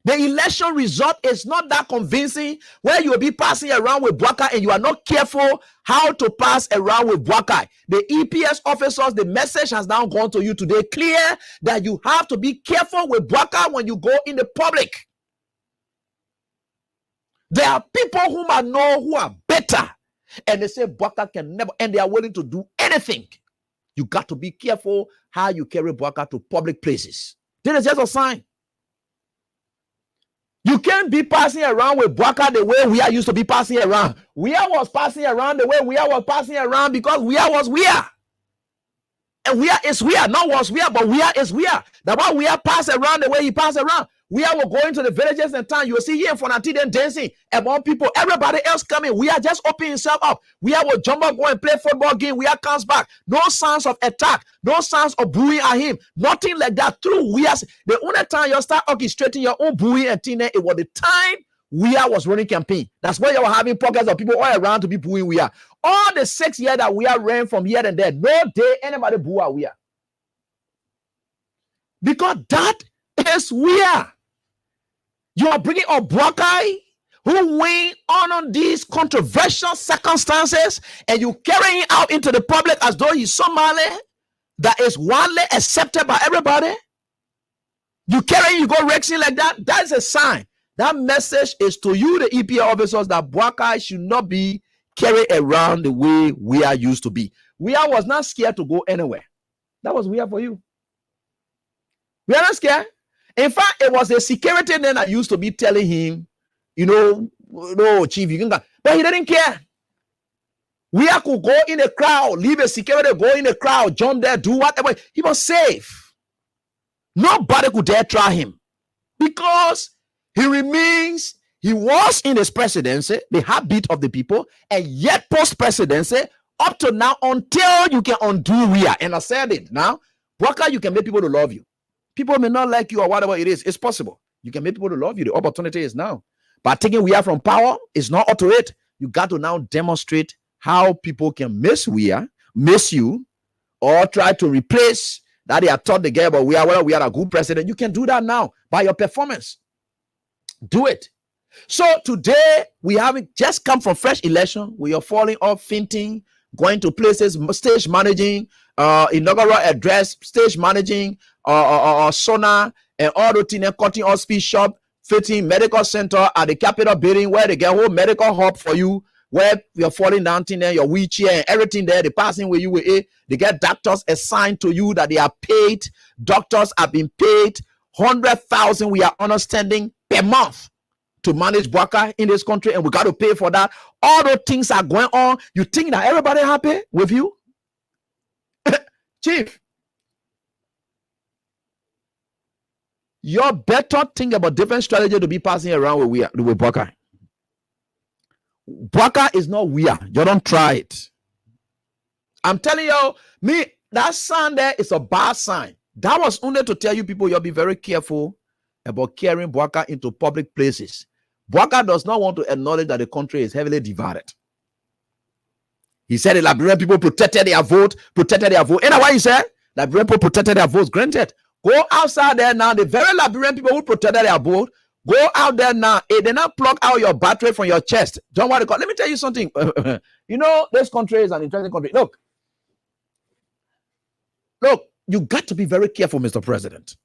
Speaker 12: The election result is not that convincing, where you will be passing around with Bwaka and you are not careful how to pass around with Bwaka. The EPS officers, the message has now gone to you today, clear that you have to be careful with Bwaka when you go in the public. There are people whom I know who are better, and they say Bwaka can never, and they are willing to do anything. You got to be careful how you carry Bwaka to public places. This is just a sign. You can't be passing around with Bwaka the way we are used to be passing around. We was passing around the way we was passing around because we was we are. And we are is we are, not was we are, but we are is we are. That's why we are pass around the way he passed around. We are going to the villages and town. You will see here for Nanti then dancing among people. Everybody else coming. We are just opening himself up. We are with Jumbo go and play football game. We are comes back. No signs of attack. No signs of booing at him. Nothing like that. Through we are the only time you start orchestrating your own booing and thing. It was the time we are was running campaign. That's why you were having pockets of people all around to be booing we are. All the 6 years that we are ran from here and there, no day anybody boo our we are. Because that is we are. You are bringing up Boakai, who went on these controversial circumstances, and you carrying it out into the public as though he's somebody that is widely accepted by everybody. You carrying, you go rexing like that. That is a sign. That message is to you, the EPA officers, that Boakai should not be carried around the way we are used to be. We are was not scared to go anywhere. That was weird for you. We are not scared. In fact, it was a security then that used to be telling him, you know, no, chief, you can go. But he didn't care. We could go in a crowd, leave a security, go in a crowd, jump there, do whatever. He was safe. Nobody could dare try him because he remains, he was in his presidency, the heartbeat of the people, and yet post-presidency, up to now, until you can undo Ria. And I said it now, Boakai, you can make people to love you. People may not like you or whatever it is. It's possible. You can make people to love you. The opportunity is now. But taking we are from power is not up to it. You got to now demonstrate how people can miss you, or try to replace that they are taught the game, but we are a good president. You can do that now by your performance. Do it. So today we haven't just come from fresh election. We are falling off, fainting, going to places, stage managing, inaugural address, stage managing, sauna, and all the things, cutting hospice shop, fitting medical center at the Capitol building where they get whole medical hub for you, where you're falling down in there, your wheelchair and everything there, they passing where you will. They get doctors assigned to you that they are paid. Doctors have been paid 100,000. We are understanding per month to manage Boakai in this country, and we got to pay for that. All those things are going on. You think that everybody happy with you? Chief, you better think about different strategy to be passing around with Boakai. Boakai is not weird. You don't try it. I'm telling you, that sign there is a bad sign. That was only to tell you people you'll be very careful about carrying Boakai into public places. Boakai does not want to acknowledge that the country is heavily divided. He said the Liberian people protected their vote. And what he said? Liberian people protected their votes. Granted. Go outside there now. The very Liberian people who protected their vote, go out there now. If they not plug out your battery from your chest, don't worry. Let me tell you something. You know, this country is an interesting country. Look, you got to be very careful, Mr. President.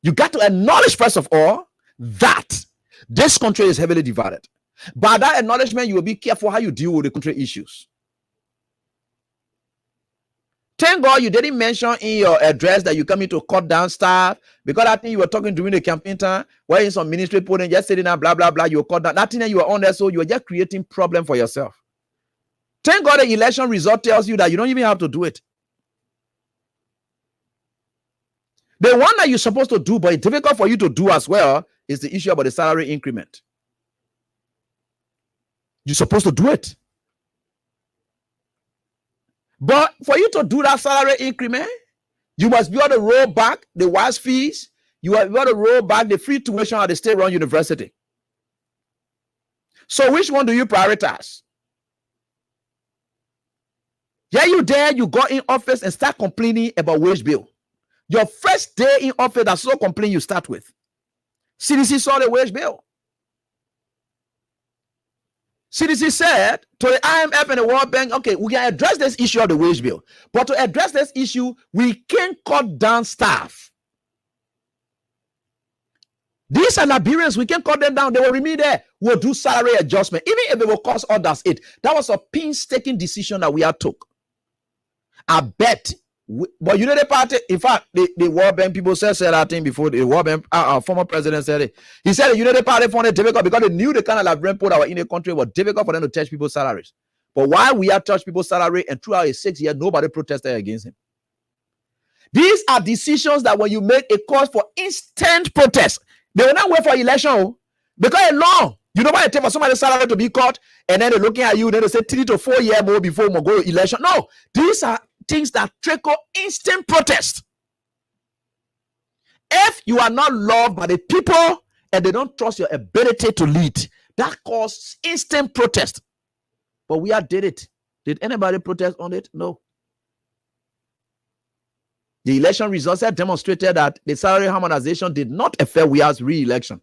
Speaker 12: You got to acknowledge, first of all, that this country is heavily divided. By that acknowledgement, you will be careful how you deal with the country issues. Thank God you didn't mention in your address that you coming to cut down staff, because I think you were talking during the campaign time where in some ministry putting just sitting there, blah, blah, blah, you cut down. That thing that you were on there, so you were just creating problem for yourself. Thank God the election result tells you that you don't even have to do it. The one that you're supposed to do, but it's difficult for you to do as well, is the issue about the salary increment. You're supposed to do it. But for you to do that salary increment, you must be able to roll back the WASS fees. You must be able to roll back the free tuition at the state-run university. So which one do you prioritize? Yeah, you got in office and start complaining about wage bill. Your first day in office, that's no complaint you start with. CDC saw the wage bill. CDC said to the IMF and the World Bank, okay, we can address this issue of the wage bill. But to address this issue, we can cut down staff. These are Liberians, we can cut them down. They will remain there. We'll do salary adjustment. Even if it will cost others it. That was a painstaking decision that we had took. I bet. But you know the party, in fact, the World Bank people said that thing before. The World Bank, our former president said it. He said, you know the party found it difficult because they knew the kind of Liberian people that were in the country was difficult for them to touch people's salaries. But while we have touched people's salary and throughout his 6 years, nobody protested against him. These are decisions that when you make a cause for instant protest, They will not wait for election because a law. You know why it takes for somebody's salary to be cut, and then they're looking at you, then they say 3 to 4 years more before we go to election. No, these are things that trigger instant protest. If you are not loved by the people and they don't trust your ability to lead, that causes instant protest. But we did it. Did anybody protest on it? No. The election results have demonstrated that the salary harmonization did not affect Weah's re-election.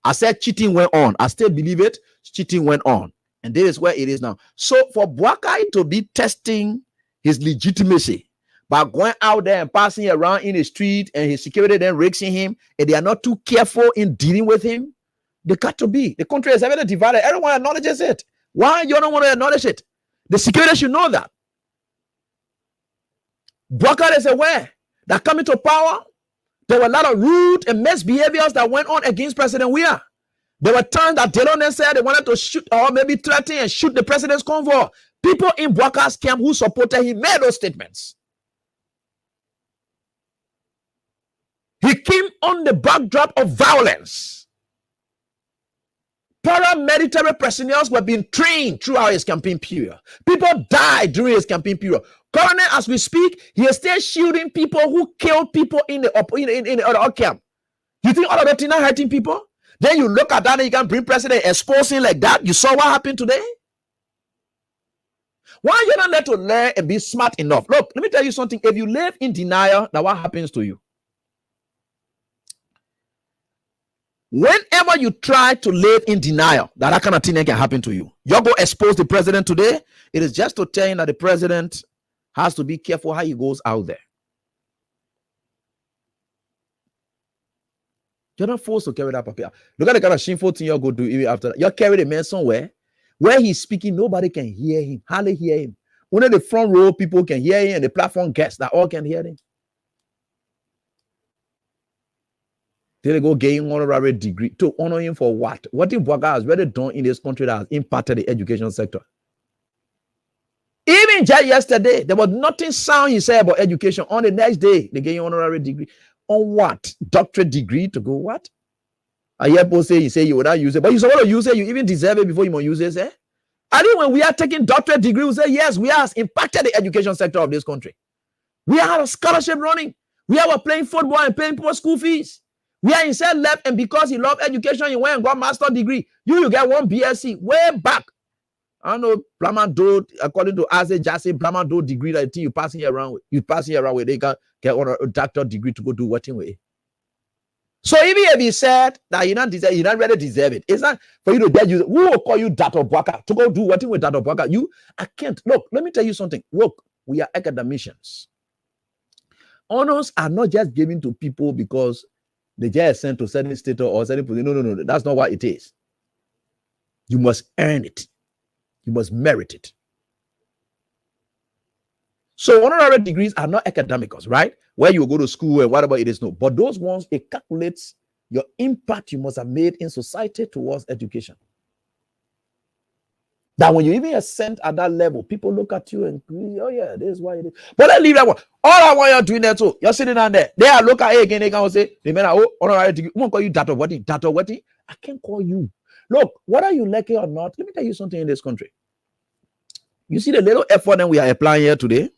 Speaker 12: I said cheating went on. I still believe it. Cheating went on. And this is where it is now. So for Boakai to be testing his legitimacy by going out there and passing around in the street and his security then raking him, and they are not too careful in dealing with him, they got to be. The country is heavily divided. Everyone acknowledges it. Why you don't want to acknowledge it? The security should know that. Boakai is aware that coming to power, there were a lot of rude and misbehaviors that went on against President Weah. There were times that Delon said they wanted to shoot or maybe threaten and shoot the president's convoy. People in Boakai's camp who supported him made those statements. He came on the backdrop of violence. Paramilitary personnel were being trained throughout his campaign period. People died during his campaign period. Currently, as we speak, he is still shooting people who killed people in the other camp. You think all of that is not hurting people? Then you look at that and you can bring president exposing like that. You saw what happened today? Why are you not let to learn and be smart enough? Look, let me tell you something. If you live in denial, now what happens to you? Whenever you try to live in denial, that kind of thing can happen to you. You're going to expose the president today. It is just to tell you that the president has to be careful how he goes out there. You're not forced to carry that paper. Look at the kind of shameful thing you're going to do even after that. You're carrying a man somewhere where he's speaking, nobody can hear him, hardly hear him. Only the front row people can hear him and the platform guests that all can hear him. They go gain honorary degree to honor him for what? What if Boakai has really done in this country that has impacted the education sector? Even just yesterday, there was nothing sound he said about education. On the next day, they gave honorary degree. On what? Doctorate degree to go what? I hear people say, you say you will not use it, but you supposed to use it, you even deserve it before you want to use it, eh? I think when we are taking doctorate degree, we say, yes, we have impacted the education sector of this country. We have a scholarship running. We are playing football and paying people school fees. We are inside left, and because he loved education, he went and got master's degree. You get one BSc way back. I don't know, Blamado, according to Ase Jassy, Blamado degree that you passing around with. You passing around with, they can get a doctorate degree to go do what in way. So even if he said that you not really deserve it, it's not for you to get you. Who will call you Dr. Boakai to go do what with Dr. Boakai? I can't. Look, let me tell you something. Look, we are academicians. Honors are not just given to people because they just sent to certain state or certain position. No. That's not what it is. You must earn it. You must merit it. So honorary degrees are not academicals, right? Where you go to school and whatever it is, no. But those ones, it calculates your impact you must have made in society towards education. That when you even ascend at that level, people look at you and agree, oh yeah, this is why it is. But let's leave that one. All I want you doing that too. You're sitting down there. They are look at it again. They can say, they may not, oh, honorary degree. I won't call you Dr. Wati. Dr. Wati. I can't call you. Look, whether you like it or not, let me tell you something in this country. You see the little effort that we are applying here today?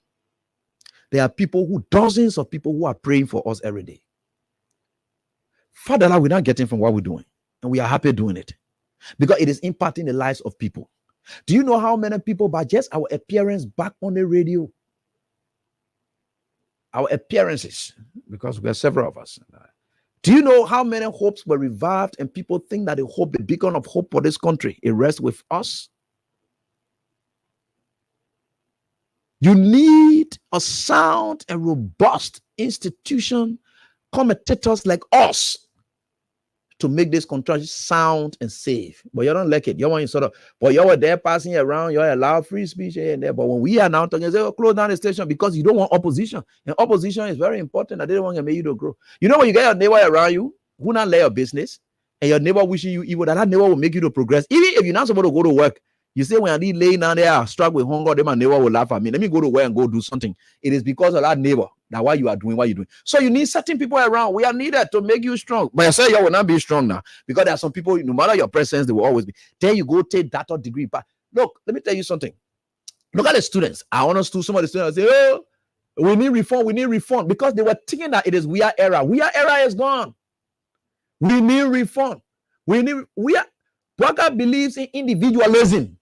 Speaker 12: There are dozens of people who are praying for us every day. Father, we're not getting from what we're doing. And we are happy doing it. Because it is impacting the lives of people. Do you know how many people, by just our appearance back on the radio, our appearances, because we are several of us, do you know how many hopes were revived and people think that the beacon of hope for this country, it rests with us? You need a sound and robust institution, commentators like us, to make this country sound and safe. But you don't like it. You want you sort of, but you were there passing around, you allow free speech here and there. But when we are now talking, say, oh, close down the station because you don't want opposition. And opposition is very important. I didn't want to make you to grow. You know, when you get your neighbor around you, who not lay your business, and your neighbor wishing you evil, that neighbor will make you to progress. Even if you're not supposed to go to work, you say, when I need laying down there, I struggle with hunger, then my neighbor will laugh at me. Let me go to work and go do something. It is because of that neighbor that why you are doing what you're doing. So you need certain people around. We are needed to make you strong. But I say you will not be strong now because there are some people, no matter your presence, they will always be. Then you go take that degree. But look, let me tell you something. Look at the students. I honest to some of the students say, oh, we need reform because they were thinking that it is we are era. We are era is gone. We need reform. Bwaga believes in individualism.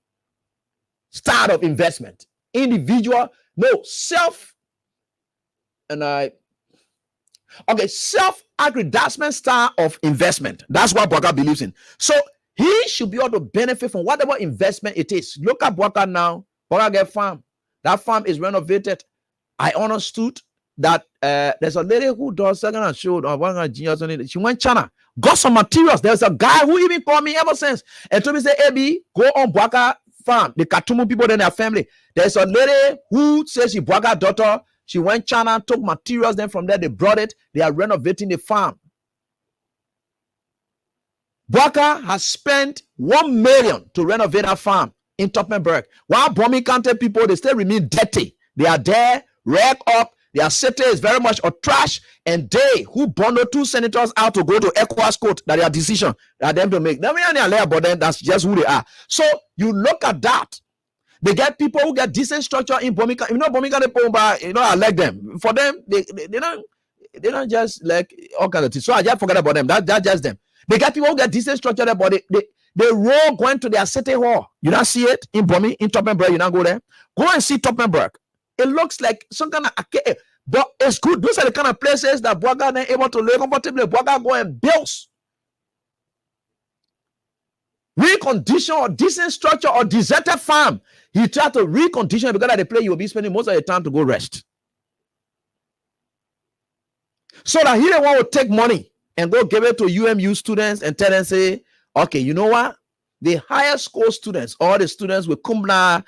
Speaker 12: Start of investment. Individual, no, self-aggrandizement style of investment. That's what Bwaga believes in. So he should be able to benefit from whatever investment it is. Look at Bwaga now. Bwaga get farm. That farm is renovated. I understood that there's a lady who does second and show on genius. She went China, got some materials. There's a guy who even called me ever since and told me, say, AB, go on Bwaga farm. The Katumu people in their family. There's a lady who says she Bwaga daughter. She went China, took materials. Then from there they brought it. They are renovating the farm. Bwaga has spent $1 million to renovate a farm in Toppenberg. While Bomi County people, they still remain dirty. They are there, rag up. Their city is very much a trash. And they who bundle 2 senators out to go to ECOWAS court, that their decision, that them to make. But then that's just who they are. So you look at that. They get people who get decent structure in Bomika. You know, Bomika, I like them. For them, they don't just like all kinds of things. So I just forget about them. That's just them. They get people who get decent structure, but they roll going to their city hall. You don't see it in Bomi, in Toppenberg. You don't go there. Go and see Toppenberg. It looks like some kind of, but it's good. Those are the kind of places that Bwaga are able to live comfortably. Bwaga go and build. Recondition or decent structure or deserted farm. He tried to recondition because at the place you will be spending most of the time to go rest. So that he don't want to take money and go give it to UMU students and tell them, say, okay, you know what? The higher school students, all the students with Kumla,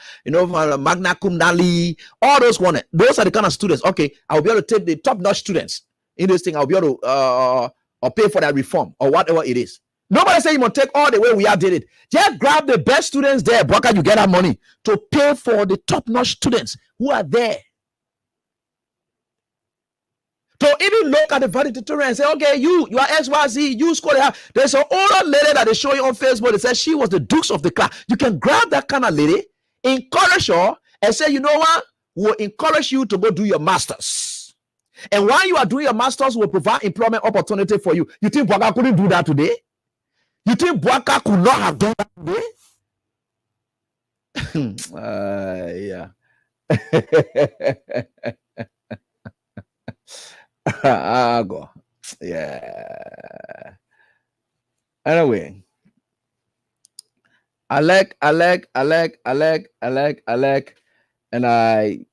Speaker 12: Magna Cum Laude, all those are the kind of students. Okay, I'll be able to take the top-notch students in this thing. I'll be able to pay for that reform or whatever it is. Nobody say you must take all the way we are did it. Just grab the best students there. Bwaga, you get that money to pay for the top-notch students who are there. To even look at the valedictorian and say, okay, you are XYZ, you scored it. There's an older lady that they show you on Facebook that says she was the Dukes of the class. You can grab that kind of lady, encourage her, and say, you know what? We'll encourage you to go do your masters. And while you are doing your masters, we'll provide employment opportunity for you. You think Bwaga couldn't do that today? You think Bwaga could not have done that today? Yeah. Go. Yeah. Anyway, I like, and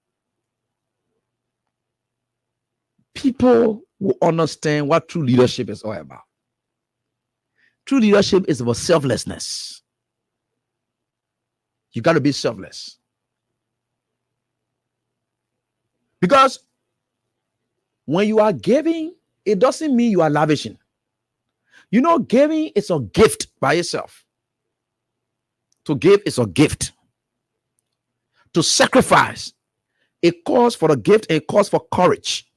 Speaker 12: people will understand what true leadership is all about. True leadership is about selflessness. You got to be selfless. Because when you are giving, it doesn't mean you are lavishing. You know, giving is a gift by itself. To give is a gift. To sacrifice, it calls for a gift, it calls for courage.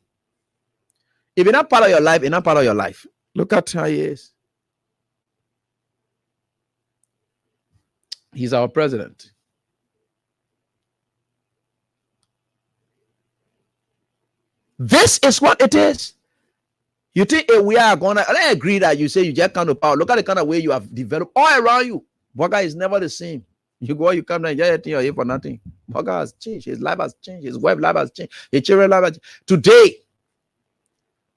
Speaker 12: If you're not part of your life, you're not part of your life. Look at how he is. He's our president. This is what it is. You think we are gonna, I agree that you say you just come to power. Look at the kind of way you have developed all around you. Bwaga is never the same. You go, you come down, you're here for nothing. Bwaga has changed. His life has changed. His wife life has changed. His children's life has changed. Today,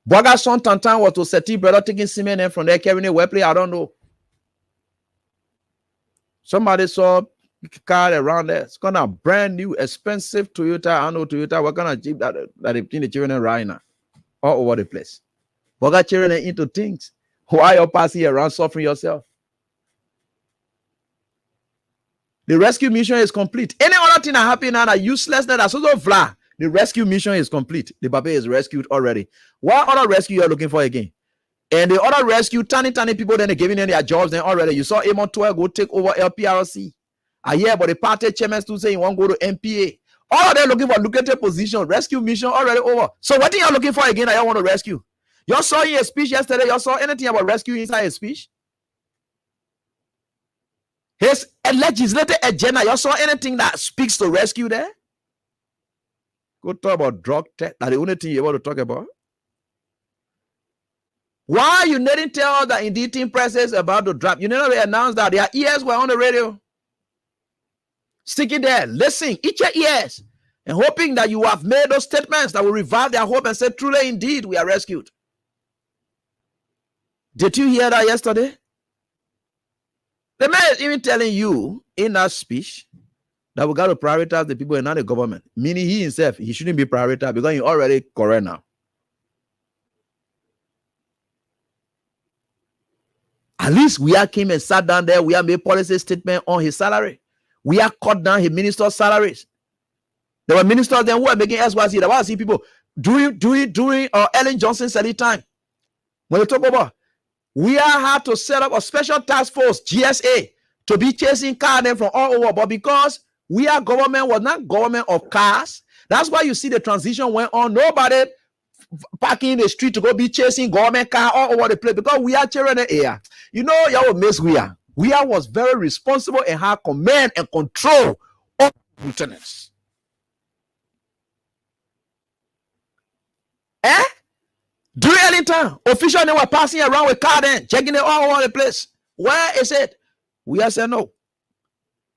Speaker 12: Bwaga's son Tantan was to Seti brother taking cement and from there carrying a weapon. I don't know. Somebody saw car around there. It's kind of brand new, expensive Toyota. I know Toyota. What kind of Jeep that the children right now? All over the place. Bwaga children into things. Why you're passing around suffering yourself? The rescue mission is complete. Any other thing that happened now that useless, that's also fly. The rescue mission is complete. The baby is rescued already. What other rescue you're looking for again? And the other rescue, tiny people, then they're giving them their jobs. Then already you saw Amon 12 go take over LPRC. I hear about the party chairman still saying he won't go to MPA. All of them looking for lucrative position, rescue mission already over. So what are you looking for again that you want to rescue? You saw in a speech yesterday, you saw anything about rescue inside a speech? His legislative agenda, you saw anything that speaks to rescue there? Go talk about drug test. That's the only thing you want to talk about. Why you didn't tell that indeed team presses about to drop? You never announced that their ears were on the radio. Stick it there. Listen, eat your ears. And hoping that you have made those statements that will revive their hope and say, truly indeed, we are rescued. Did you hear that yesterday? The man is even telling you in that speech that we got to prioritize the people and not the government. Meaning he himself, he shouldn't be prioritized because he already correct now. At least we are came and sat down there. We have made policy statement on his salary. We have cut down his minister's salaries. There were ministers then who were making SYC. There were people during Ellen Johnson's study time. When we talk about, we have had to set up a special task force, GSA, to be chasing cars from all over. But because we are government, was not government of cars, that's why you see the transition went on. Nobody parking in the street to go be chasing government car all over the place because we are children in the air. You know, y'all miss we are. We are was very responsible and had command and control of lieutenants. During any time, officials they were passing around with car then, checking it all over the place. Where is it? We are saying no.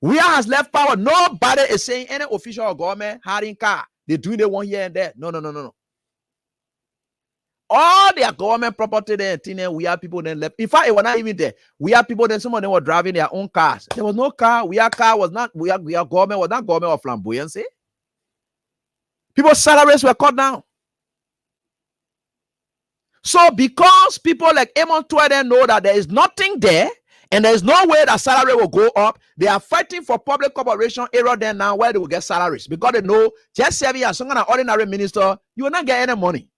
Speaker 12: We are has left power. Nobody is saying any official or government hiding car. They doing it one here and there. No. All their government property there, we have people then left. In fact, it was not even there. We have people then, some of them were driving their own cars. There was no car. We are government was not government of flamboyancy. People's salaries were cut down. So because people like Amon Tweden know that there is nothing there and there is no way that salary will go up, they are fighting for public corporation area there now where they will get salaries because they know just serving as some kind of ordinary minister, you will not get any money.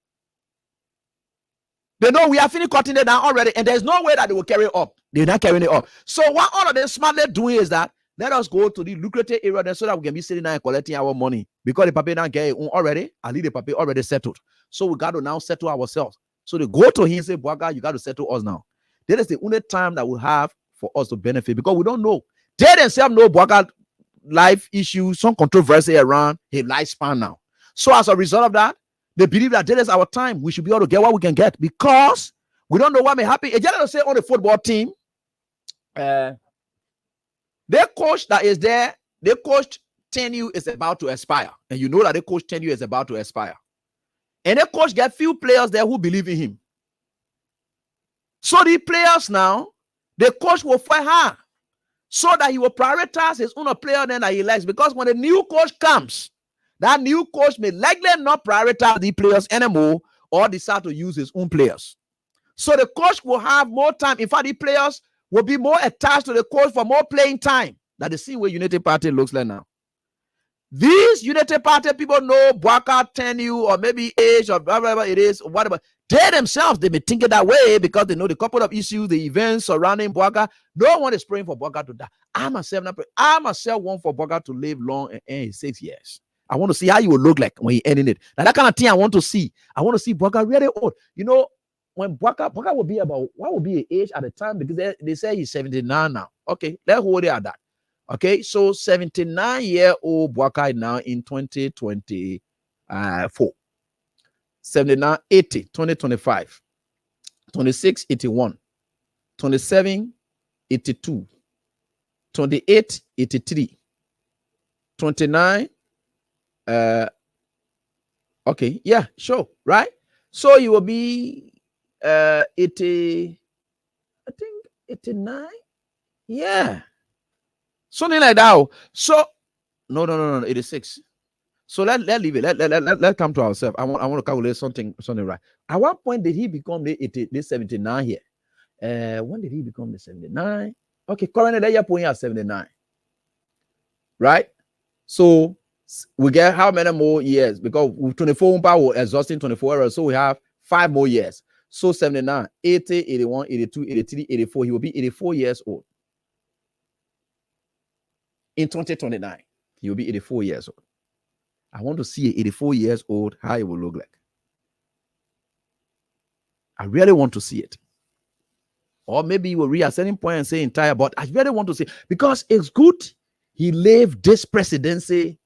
Speaker 12: They know we are finished cutting it down already and there's no way that they will carry it up. They're not carrying it up. So what all of them smartly doing is that let us go to the lucrative area there so that we can be sitting there and collecting our money because the paper don't get it already. At least the paper already settled. So we got to now settle ourselves. So they go to him and say, Bwaga, you got to settle us now. That is the only time that we have for us to benefit because we don't know. They themselves know Bwaga life issues, some controversy around his lifespan now. So as a result of that, they believe that that is our time. We should be able to get what we can get because we don't know what may happen. A general say on the football team, their coach that is there, their coach 10U is about to expire. And you know that the coach 10U is about to expire. And the coach get few players there who believe in him. So the players now, the coach will fight hard so that he will prioritize his own player then that he likes. Because when the new coach comes, that new coach may likely not prioritize the players anymore or decide to use his own players. So the coach will have more time. In fact, the players will be more attached to the coach for more playing time. That the same way Unity Party looks like now. These Unity Party people know Bwaga 10U or maybe age or whatever it is, or whatever. They themselves, they may think it that way because they know the couple of issues, the events surrounding Bwaga. No one is praying for Bwaga to die. I myself want for Bwaga to live long and end 6 years. I want to see how you will look like when he ending it. Now that kind of thing I want to see. I want to see Bwaga really old. You know, when Bwaga will be about, what will be his age at the time? Because they say he's 79 now. Okay, let's hold it at that. Okay, so 79-year-old Bwaga now in 2024. 79, 80, 2025. 26, 81. 27, 82. 28, 83. 29, okay, yeah, sure, right? So you will be 80, I think 89. Yeah. Something like that. So no, 86. So let leave it. Let come to ourselves. I want to calculate something right. At what point did he become the 79 here? When did he become the 79? Okay, currently they are putting at 79. Right? So we get how many more years? Because 24 power exhausting 24 hours, so we have 5 more years. So 79, 80, 81, 82, 83, 84. He will be 84 years old. In 2029, he will be 84 years old. I want to see a 84 years old, how it will look like. I really want to see it. Or maybe you will reach a certain point and say entire, but I really want to see, because it's good he lived this presidency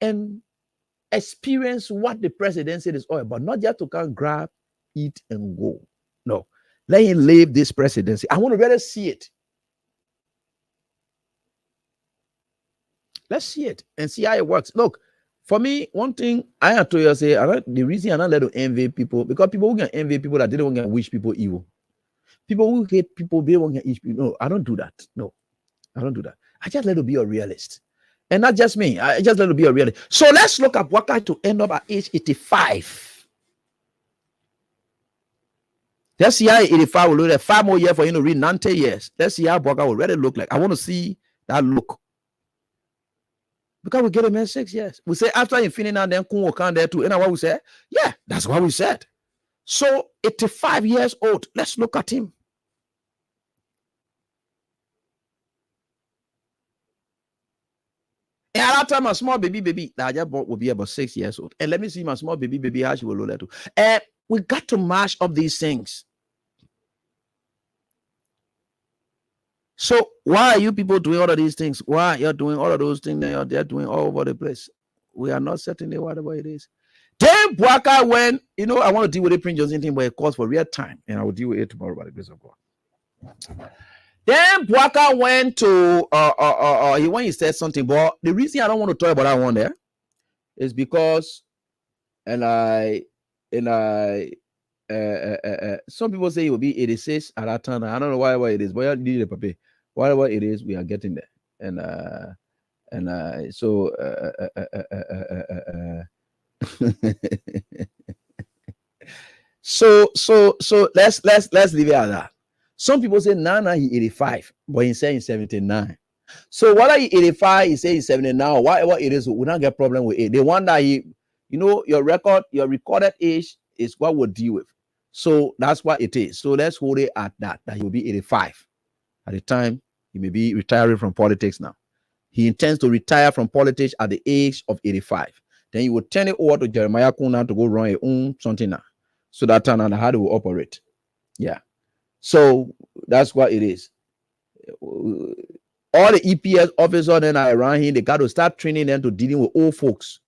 Speaker 12: and experience what the presidency is all about, not just to come grab, eat, and go. No, let him live this presidency. I want to really see it. Let's see it and see how it works. Look, for me, one thing I have to you say, the reason I'm not let to envy people, because people who can envy people that they don't want to wish people evil. People who hate people, they won't get each people. No, I don't do that. No, I don't do that. I just let it be a realist. And not just me. I just let it be a realist. So let's look at Bwaka to end up at age 85. Let's see how 85 will look like. 5 more years for him to read 90 years. Let's see how Bwaka will really look like. I want to see that look. Because we get him in 6 years. We say after Infinity and then Kun will come there too. And what we say? Yeah, that's what we said. So 85 years old. Let's look at him. And at that time, my small baby that I just bought will be about 6 years old. And let me see my small baby how she will look like too. And we got to mash up these things. So why are you people doing all of these things? Why you're doing all of those things that they're doing all over the place? We are not certainly whatever it is. Then Bwaka, when I want to deal with the Prince Johnson thing, but it calls for real time, and I will deal with it tomorrow by the grace of God. Then Bwaka went to when he said something, but the reason I don't want to talk about that one there is because, some people say it will be 86 at that time. I don't know why it is, but you need a paper. Whatever it is, we are getting there. So let's leave it at that. Some people say now he 85, but he's saying 79. So whether he 85, he say he's 79, whatever it is, we don't get problem with it. They want that your recorded age is what we'll deal with. So that's what it is. So let's hold it at that he will be 85. At the time, he may be retiring from politics now. He intends to retire from politics at the age of 85. Then he will turn it over to Jeremiah Kuna to go run his own something now. So that time and how they will operate. Yeah. So that's what it is. All the EPS officers then are around here, they got to start training them to dealing with old folks.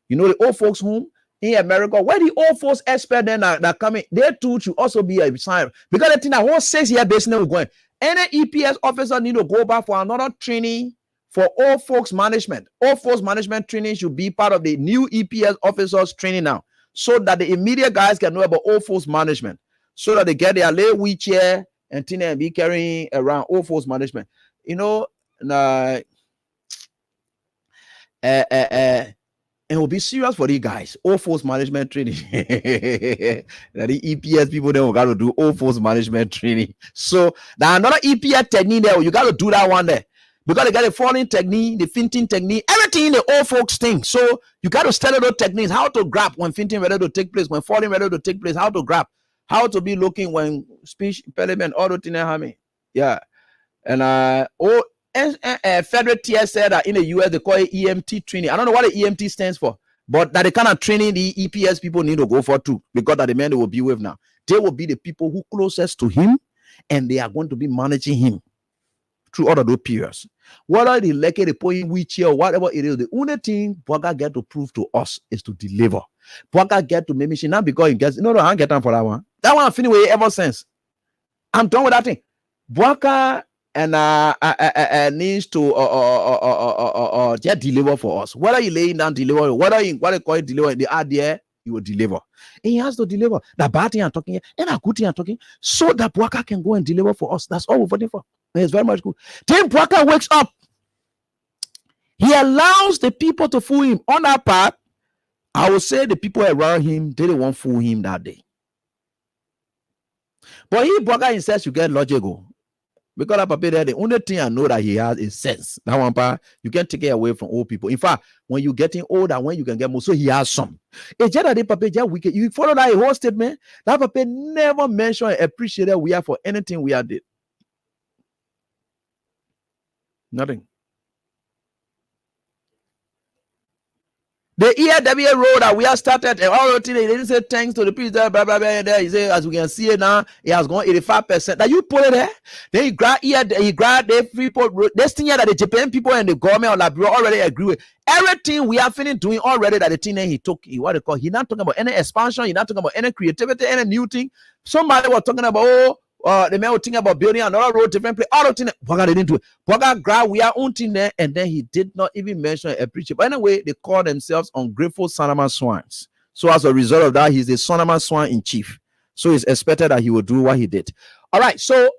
Speaker 12: The old folks home in America, where the old folks expert then are coming, they too should also be a sign. Because the thing that whole 6 year business is going. Any EPS officer need to go back for another training for old folks management. Old folks management training should be part of the new EPS officers training now, so that the immediate guys can know about old folks management, so that they get their lay wheelchair and thing and be carrying around old folks management. And will be serious for these guys. Old folks management training. That the EPS people then got to do old folks management training. So that another EPS technique there, you got to do that one there. Because they got the falling technique, the finting technique, everything in the old folks thing. So you got to study those techniques, how to grab when finting ready to take place, when falling ready to take place, how to grab, how to be looking when speech impediment, all the things. Yeah. And Federal TS said that in the US they call it EMT training. I don't know what the EMT stands for, but that the kind of training the EPS people need to go for too, because that the men they will be with now. They will be the people who closest to him, and they are going to be managing him through all of those periods. Whether they like it, they put in wheelchair or whatever it is, the only thing Bwaka get to prove to us is to deliver. Bwaka get to make machine now because he gets no, I ain't get time for that one. That one I finished with ever since. I'm done with that thing. Bwaka and needs to just deliver for us. Whether you laying down deliver, whether you what they call it deliver, the idea he will deliver. And he has to deliver. The bad thing I'm talking and a good thing I'm talking, so that Bwaka can go and deliver for us. That's all we're voting for. And it's very much good. Then Bwaka wakes up. He allows the people to fool him. On that part, I would say the people around him, they didn't want to fool him that day. But he Bwaka insists you get logical. Because that paper there, the only thing I know that he has is sense. That one part, you can't take it away from old people. In fact, when you're getting older, when you can get more, so he has some. It's just that the paper just wicked. You follow that whole statement, that paper never mentioned and appreciated we are for anything we are did. Nothing. The ERWA road that we have started, and all the things, they didn't say thanks to the president, blah, blah, blah, there. He said, as we can see it now, it has gone 85%. That you put it there, then he grabbed the Freeport road. This thing here that the Japan people and the government of Liberia already agree with. Everything we have finished doing already, that the thing that he took, what they call, he's not talking about any expansion, he's not talking about any creativity, any new thing. Somebody was talking about, the man was thinking about building another road, different place, all the things. Boga didn't do it. Boga grabbed we are own thing there, and then he did not even mention a preacher. But anyway, they call themselves ungrateful Solomon swines. So as a result of that, he's the Solomon swine in chief. So it's expected that he will do what he did. All right, so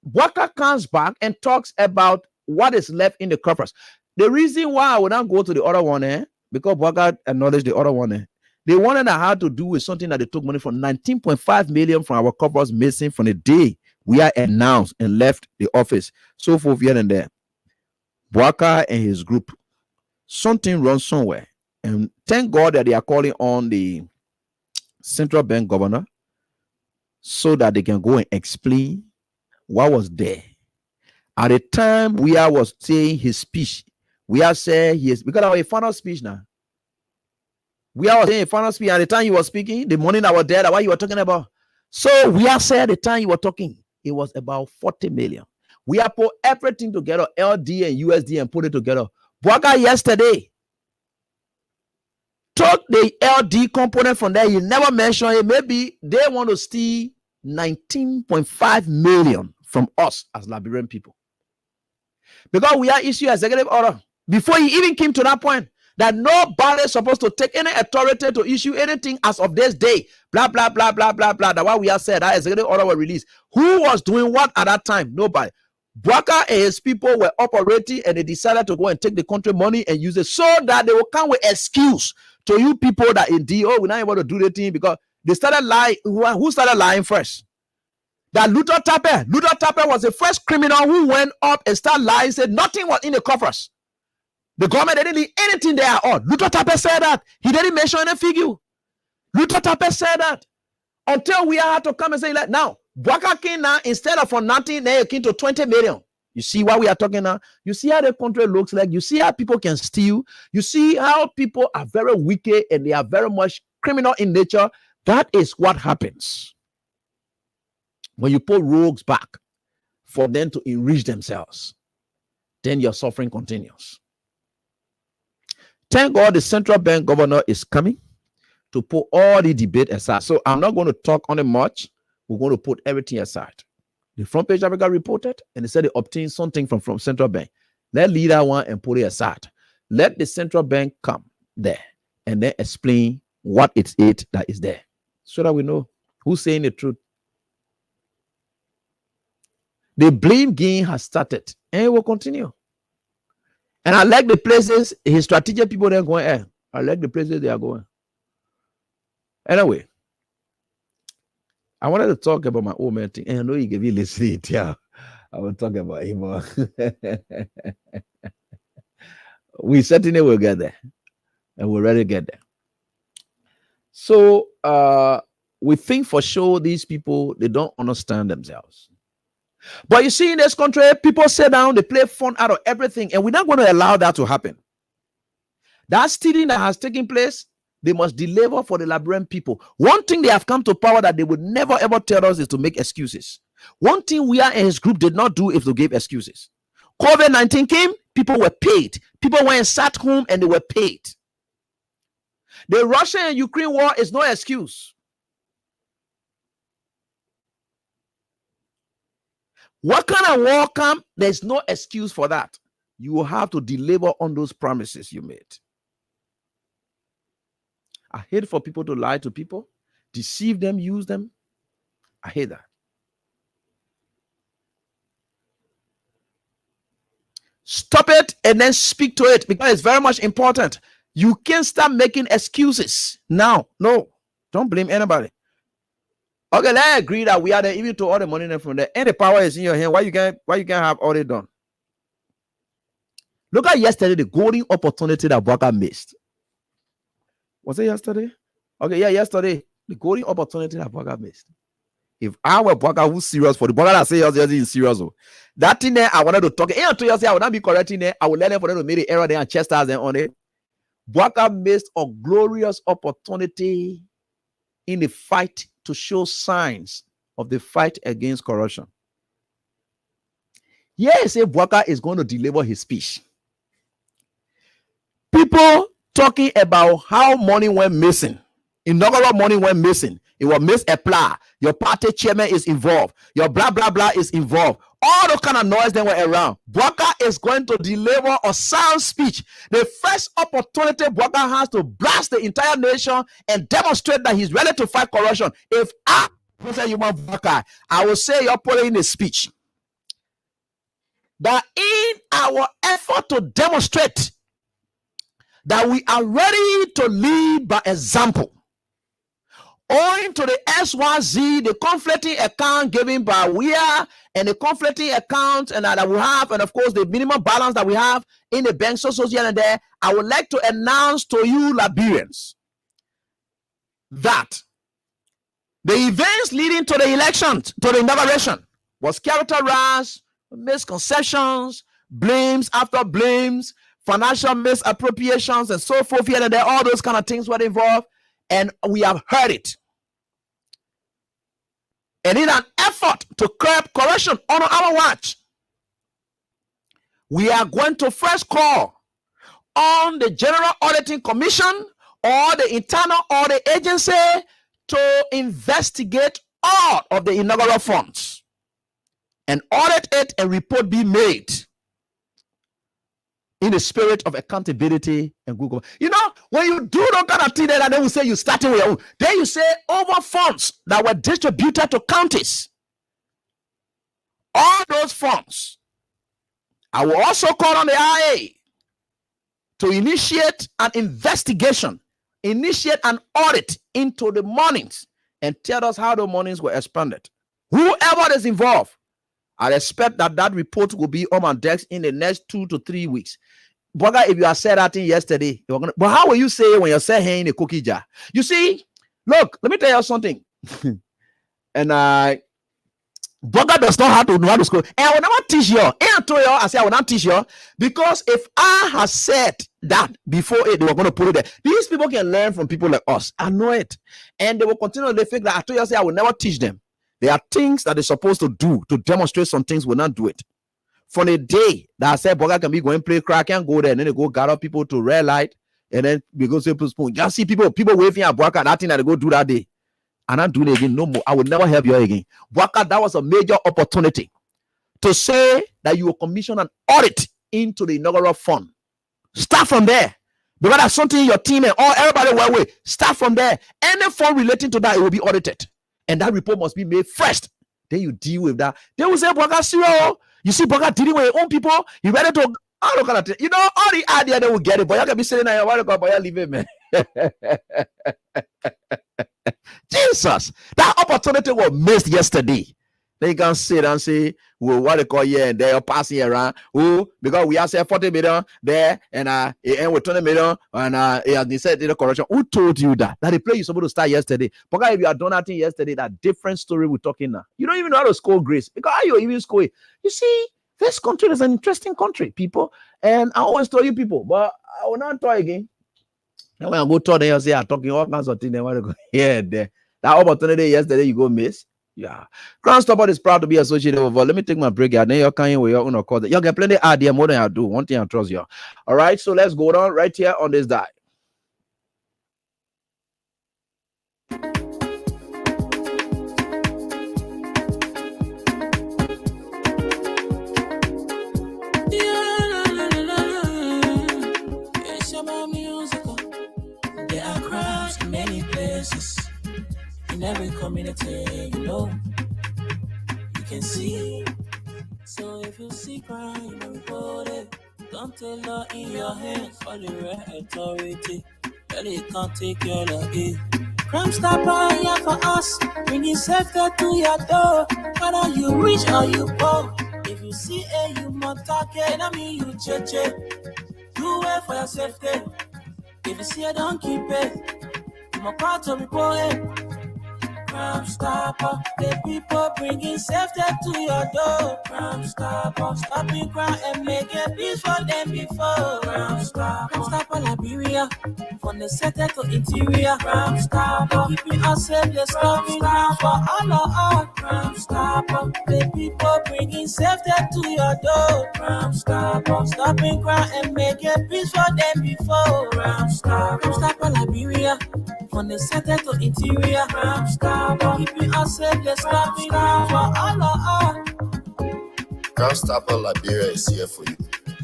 Speaker 12: Boga comes back and talks about what is left in the coffers. The reason why I would not go to the other one, because Boga acknowledged the other one. They wanted to have to do with something that they took money from 19.5 million from our coffers missing from the day we are announced and left the office. So forth here and there. Boaka and his group, something runs somewhere. And thank God that they are calling on the central bank governor so that they can go and explain what was there. At the time we was saying his speech, we are saying he is, because of a final speech now. We are saying a final speech at the time he was speaking, the morning I was there, that what you were talking about. So we are saying at the time you were talking, it was about 40 million. We have put everything together, LD and USD, and put it together. Boaka yesterday took the LD component from there. He never mentioned it. Maybe they want to steal 19.5 million from us as Liberian people. Because we are issuing executive order before he even came to that point, that nobody is supposed to take any authority to issue anything as of this day. Blah, blah, blah, blah, blah, blah. That's why we have said that executive order was released. Who was doing what at that time? Nobody. Boaka and his people were operating, and they decided to go and take the country money and use it so that they will come with excuse to you people that indeed, oh, we're not able to do the thing, because they started lying. Who started lying first? That Luther Tapper. Luther Tapper was the first criminal who went up and started lying, said nothing was in the coffers. The government didn't leave anything there at all. Luther Tapper said that. He didn't mention any figure. Luther Tapper said that. Until we had to come and say, like, now, Boaka came now, instead of from nothing, they came to 20 million. You see what we are talking now? You see how the country looks like? You see how people can steal? You see how people are very wicked and they are very much criminal in nature? That is what happens when you put rogues back for them to enrich themselves. Then your suffering continues. Thank God the central bank governor is coming to put all the debate aside. So I'm not going to talk on it much. We're going to put everything aside. The Front Page Africa reported, and they said they obtained something from central bank. Let's leave that one and put it aside. Let the central bank come there and then explain what it is that is there, so that we know who's saying the truth. The blame game has started, and it will continue. And I like the places his strategic people they're going. I like the places they are going. Anyway, I wanted to talk about my old man thing. And I know you can be listening. Yeah, I will talk about him. We certainly will get there, and we're ready to get there. So we think for sure these people, they don't understand themselves. But you see, in this country, people sit down, they play fun out of everything, and we're not going to allow that to happen. That stealing that has taken place, they must deliver for the Liberian people. One thing they have come to power that they would never ever tell us is to make excuses. One thing we are in his group did not do is to give excuses. COVID-19 came, people were paid. People went and sat home and they were paid. The Russia and Ukraine war is no excuse. What kind of war come? There's no excuse for that. You will have to deliver on those promises you made. I hate for people to lie to people, deceive them, use them. I hate that. Stop it and then speak to it, because it's very much important. You can't start making excuses now. No, don't blame anybody. Okay, let's agree that we are there, even to all the money from there, and the power is in your hand. Why you can't have all it done? Look at yesterday, the golden opportunity that Boaka missed. Was it yesterday? Okay, yeah, yesterday, the golden opportunity that Boaka missed. If I were Boaka, who's serious for the Boaka that say yes, is serious. That thing there, I wanted to talk. And to yourself, I would not be correcting there. I would let them for them to make the error there and chastise them on it. Bwaka missed a glorious opportunity in the fight to show signs of the fight against corruption. Yes, if Bwaka is going to deliver his speech. People talking about how money went missing. Inaugural money went missing. It was misapplied. Your party chairman is involved. Your blah, blah, blah is involved. All the kind of noise that were around. Bwaka is going to deliver a sound speech. The first opportunity Bwaka has to blast the entire nation and demonstrate that he's ready to fight corruption. If I present you Bwaka, I will say you're putting in a speech that in our effort to demonstrate that we are ready to lead by example, owing to the SYZ, the conflicting account given by WIA and the conflicting account and that we have, and of course the minimum balance that we have in the bank, so here and there, I would like to announce to you Liberians that the events leading to the election, to the inauguration, was characterized with misconceptions, blames after blames, financial misappropriations, and so forth here and there. All those kind of things were involved, and we have heard it. And in an effort to curb corruption on our watch, we are going to first call on the General Auditing Commission or the Internal Audit Agency to investigate all of the inaugural funds and audit it and report be made in the spirit of accountability and Google. You know, when you do that kind of thing, then they will say you starting with your own. Then you say over funds that were distributed to counties. All those funds. I will also call on the IA to initiate an investigation, initiate an audit into the monies and tell us how the monies were expended. Whoever is involved, I expect that report will be on my desk in the next 2 to 3 weeks. Bwaka, if you have said that thing yesterday, but how will you say it when you're saying in a cookie jar? You see, look, let me tell you something. And Bwaka does not know how to school. And I will never teach you. And I told you, I say I will not teach you because if I had said that before they were going to put it there, these people can learn from people like us. I know it, and they will continue. They think that I told you, I say I will never teach them. There are things that they're supposed to do to demonstrate some things, will not do it. From the day that I said Bwaka can be going play crack and go there, and then they go gather people to red light, and then we go to spoon. Just see people waving at Bwaka, that thing that they go do that day. And I'm doing it again. No more. I will never help you again. Bwaka, that was a major opportunity to say that you will commission an audit into the inaugural fund. Start from there. Because that's something your team and all everybody will away. Start from there. Any fund relating to that, it will be audited. And that report must be made first. Then you deal with that. They will say, Bwaka, serious. You see, Bwaka dealing with your own people. You ready to, all kind of, you know, all the idea they will get it. But you can be sitting there, but you leave it, man. Jesus, that opportunity was missed yesterday. Then you can sit and say, well, what they call here and they're passing around. Oh, because we have said 40 million there and it with 20 million and they said the corruption. Who told you that? That the play you're supposed to start yesterday. Because if you had done that thing yesterday, that different story we're talking now. You don't even know how to score grace. Because how you even score it? You see, this country is an interesting country, people. And I always tell you people, but I will not try again. And when I go talk, they say I'm talking all kinds of things. They want to go here and there. That opportunity yesterday, you go miss. Yeah. Crown Stopper is proud to be associated with. Let me take my break. Then you're coming with your own cause. You get plenty of idea more than I do. One thing I trust you. All right. So let's go down right here on this diet.
Speaker 13: There are crowds in many places. In every community, you know, you can see. So if you see crime, report it. Don't take law in your hands for the right authority. Really can't take your law in. Crime Stopper here for us, bringing safety to your door. Whether you rich or you poor, if you see a human talking, I mean you cheche. Do it for your safety. If you see it, don't keep it. I'm a proud to report it. Crime Stopper, the people bringing safety to your door. Crime Stopper, stopping crime and making peace for them before. Crime Stopper Liberia, from the center to interior. Crime Stopper, keeping us safe, let's stop crime for all of us. Crime Stopper, the people bringing safety to your door. Crime Stopper, stopping crime and making peace for them before. Crime Stopper Liberia, from the center to interior. Crime Stopper, keeping us safe, let's stop crime for all of us.
Speaker 1: Crime Stopper Liberia is here for you.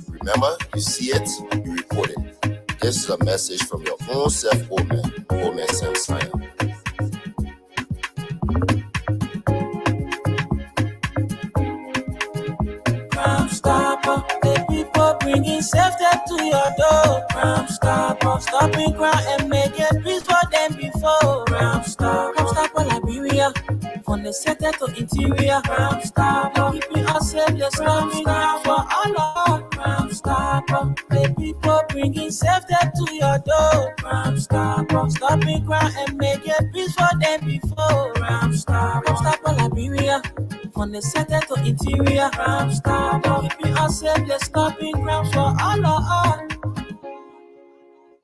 Speaker 1: Remember, you see it, you report it. This is a message from your own self, Old Man Sam Sanya.
Speaker 13: Crime Stopper, the people bringing safety to your door. Crime Stopper, stopping crime and making peace for them before. Crime Stopper Liberia, from the center to interior. Crime Stopper, keeping us safe, let's stop crime for all of us. Crime Stopper, the people bringing safety to your door. Crime Stopper, stopping crime and making peace for them before. Crime Stopper Liberia, from the center to interior. Crime Stopper, keeping us safe, let's stop crime for all of us.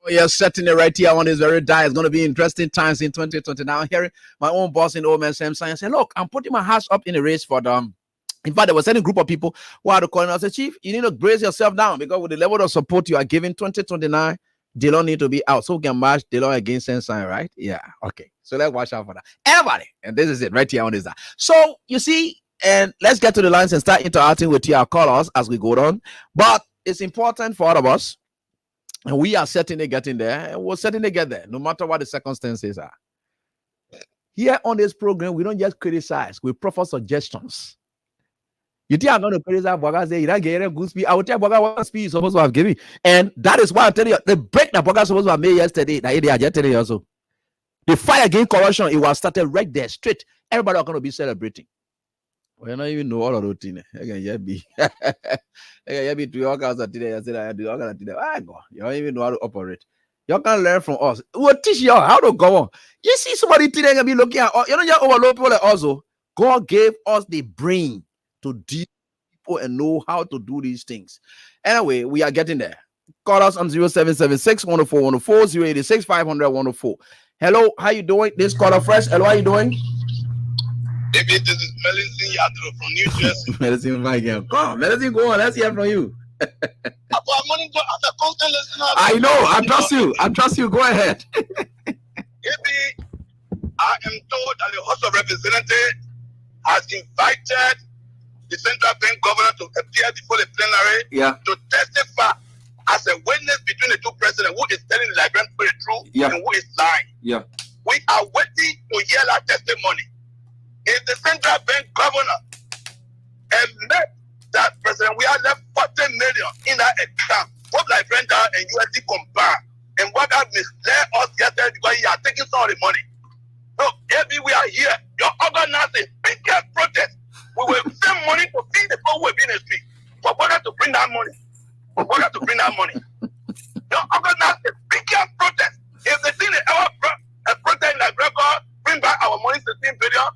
Speaker 12: Oh, yeah, certainly right here on this very day. It's going to be interesting times in 2029. Hearing my own boss in Old Man Sam Science say, look, I'm putting my house up in a race for them. In fact, there was a certain group of people who had to call and I said, Chief, you need to brace yourself down because with the level of support you are giving 2029, they don't need to be out. So we can match the law against Sam Science, right? Yeah, okay. So let's watch out for that. Everybody, and this is it right here on this day. So you see, and let's get to the lines and start interacting with your callers as we go on. But it's important for all of us. And we are certainly getting there, and we'll certainly get there, no matter what the circumstances are. Here on this program, we don't just criticize, we proffer suggestions. You think I'm going to criticize Boga, say, you don't get a good speech. I will tell Boga what speech you're supposed to have given. And that is why I'm telling you, the break that Boga supposed to have made yesterday, that they are just telling you also. The fight against corruption, it was started right there, straight. Everybody are going to be celebrating. We don't even know all of those things. You be to your guys today. I said I do all that today. You don't even know how to operate. You can learn from us. We'll teach you how to go on. You see somebody today gonna be looking at you know you overload people like also. God gave us the brain to deal with people and know how to do these things. Anyway, we are getting there. Call us on 0776 104 104 086 500 104. Hello, how you doing? This caller fresh. Hello, how you doing?
Speaker 10: David, this is Medicine Yadro from New Jersey.
Speaker 12: Medicine, my girl. Come on, Medicine, go on. Let's hear from you. I know. I trust you. I trust you. Go ahead.
Speaker 10: Maybe I am told that the House of Representatives has invited the Central Bank Governor to appear before the plenary to testify as a witness between the two presidents who is telling the Liberian the truth and who is lying.
Speaker 12: Yeah.
Speaker 10: We are waiting to hear that testimony. If the Central Bank Governor admit that President we have left 40 million in that account, both Liberian and USD combined, and what that misled us yesterday because he has taken some of the money. So, maybe we are here. Your organizing biggest protest. We will send money to feed the people who will be in the street. For Boga to bring that money. For Boga to bring that money. Your organizing biggest protest. If the thing is ever a protest like record, bring back our money to 16 billion.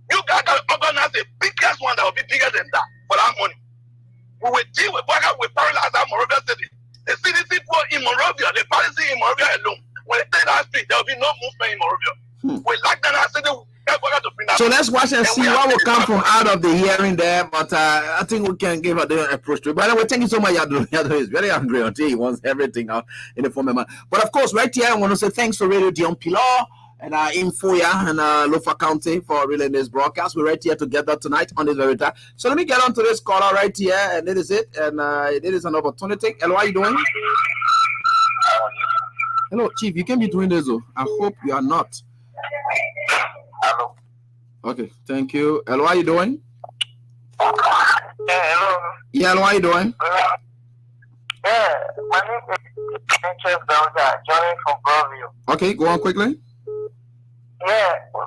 Speaker 10: You guys can organize the biggest one that will be bigger than that for that money. We will deal with Boga, we paralyze our Monrovia city. The CDC poor in Monrovia, the policy in Monrovia alone. When they take that street, there will be no movement in Monrovia. We like that city.
Speaker 12: So let's watch and see what will come from out of the hearing there. But I think we can give a different approach to it. By the way, thank you so much, Yadro. Yadro is very angry until he wants everything out in the form of man. But of course, right here, I want to say thanks to Radio Dion Pilar and Infoya and Lofa County for relaying this broadcast. We're right here together tonight on this very time. So let me get on to this caller right here, and it is it. And it is an opportunity. Hello, how are you doing? Hello, Chief. You can be doing this, though. I hope you are not.
Speaker 10: Hello.
Speaker 12: Okay, thank you. Hello, how are you doing?
Speaker 10: Hello.
Speaker 12: Yeah, hello, how are you doing?
Speaker 10: Yeah, my name is Sanchez Belza, joining from Grovio.
Speaker 12: Okay, go on quickly.
Speaker 10: Yeah, we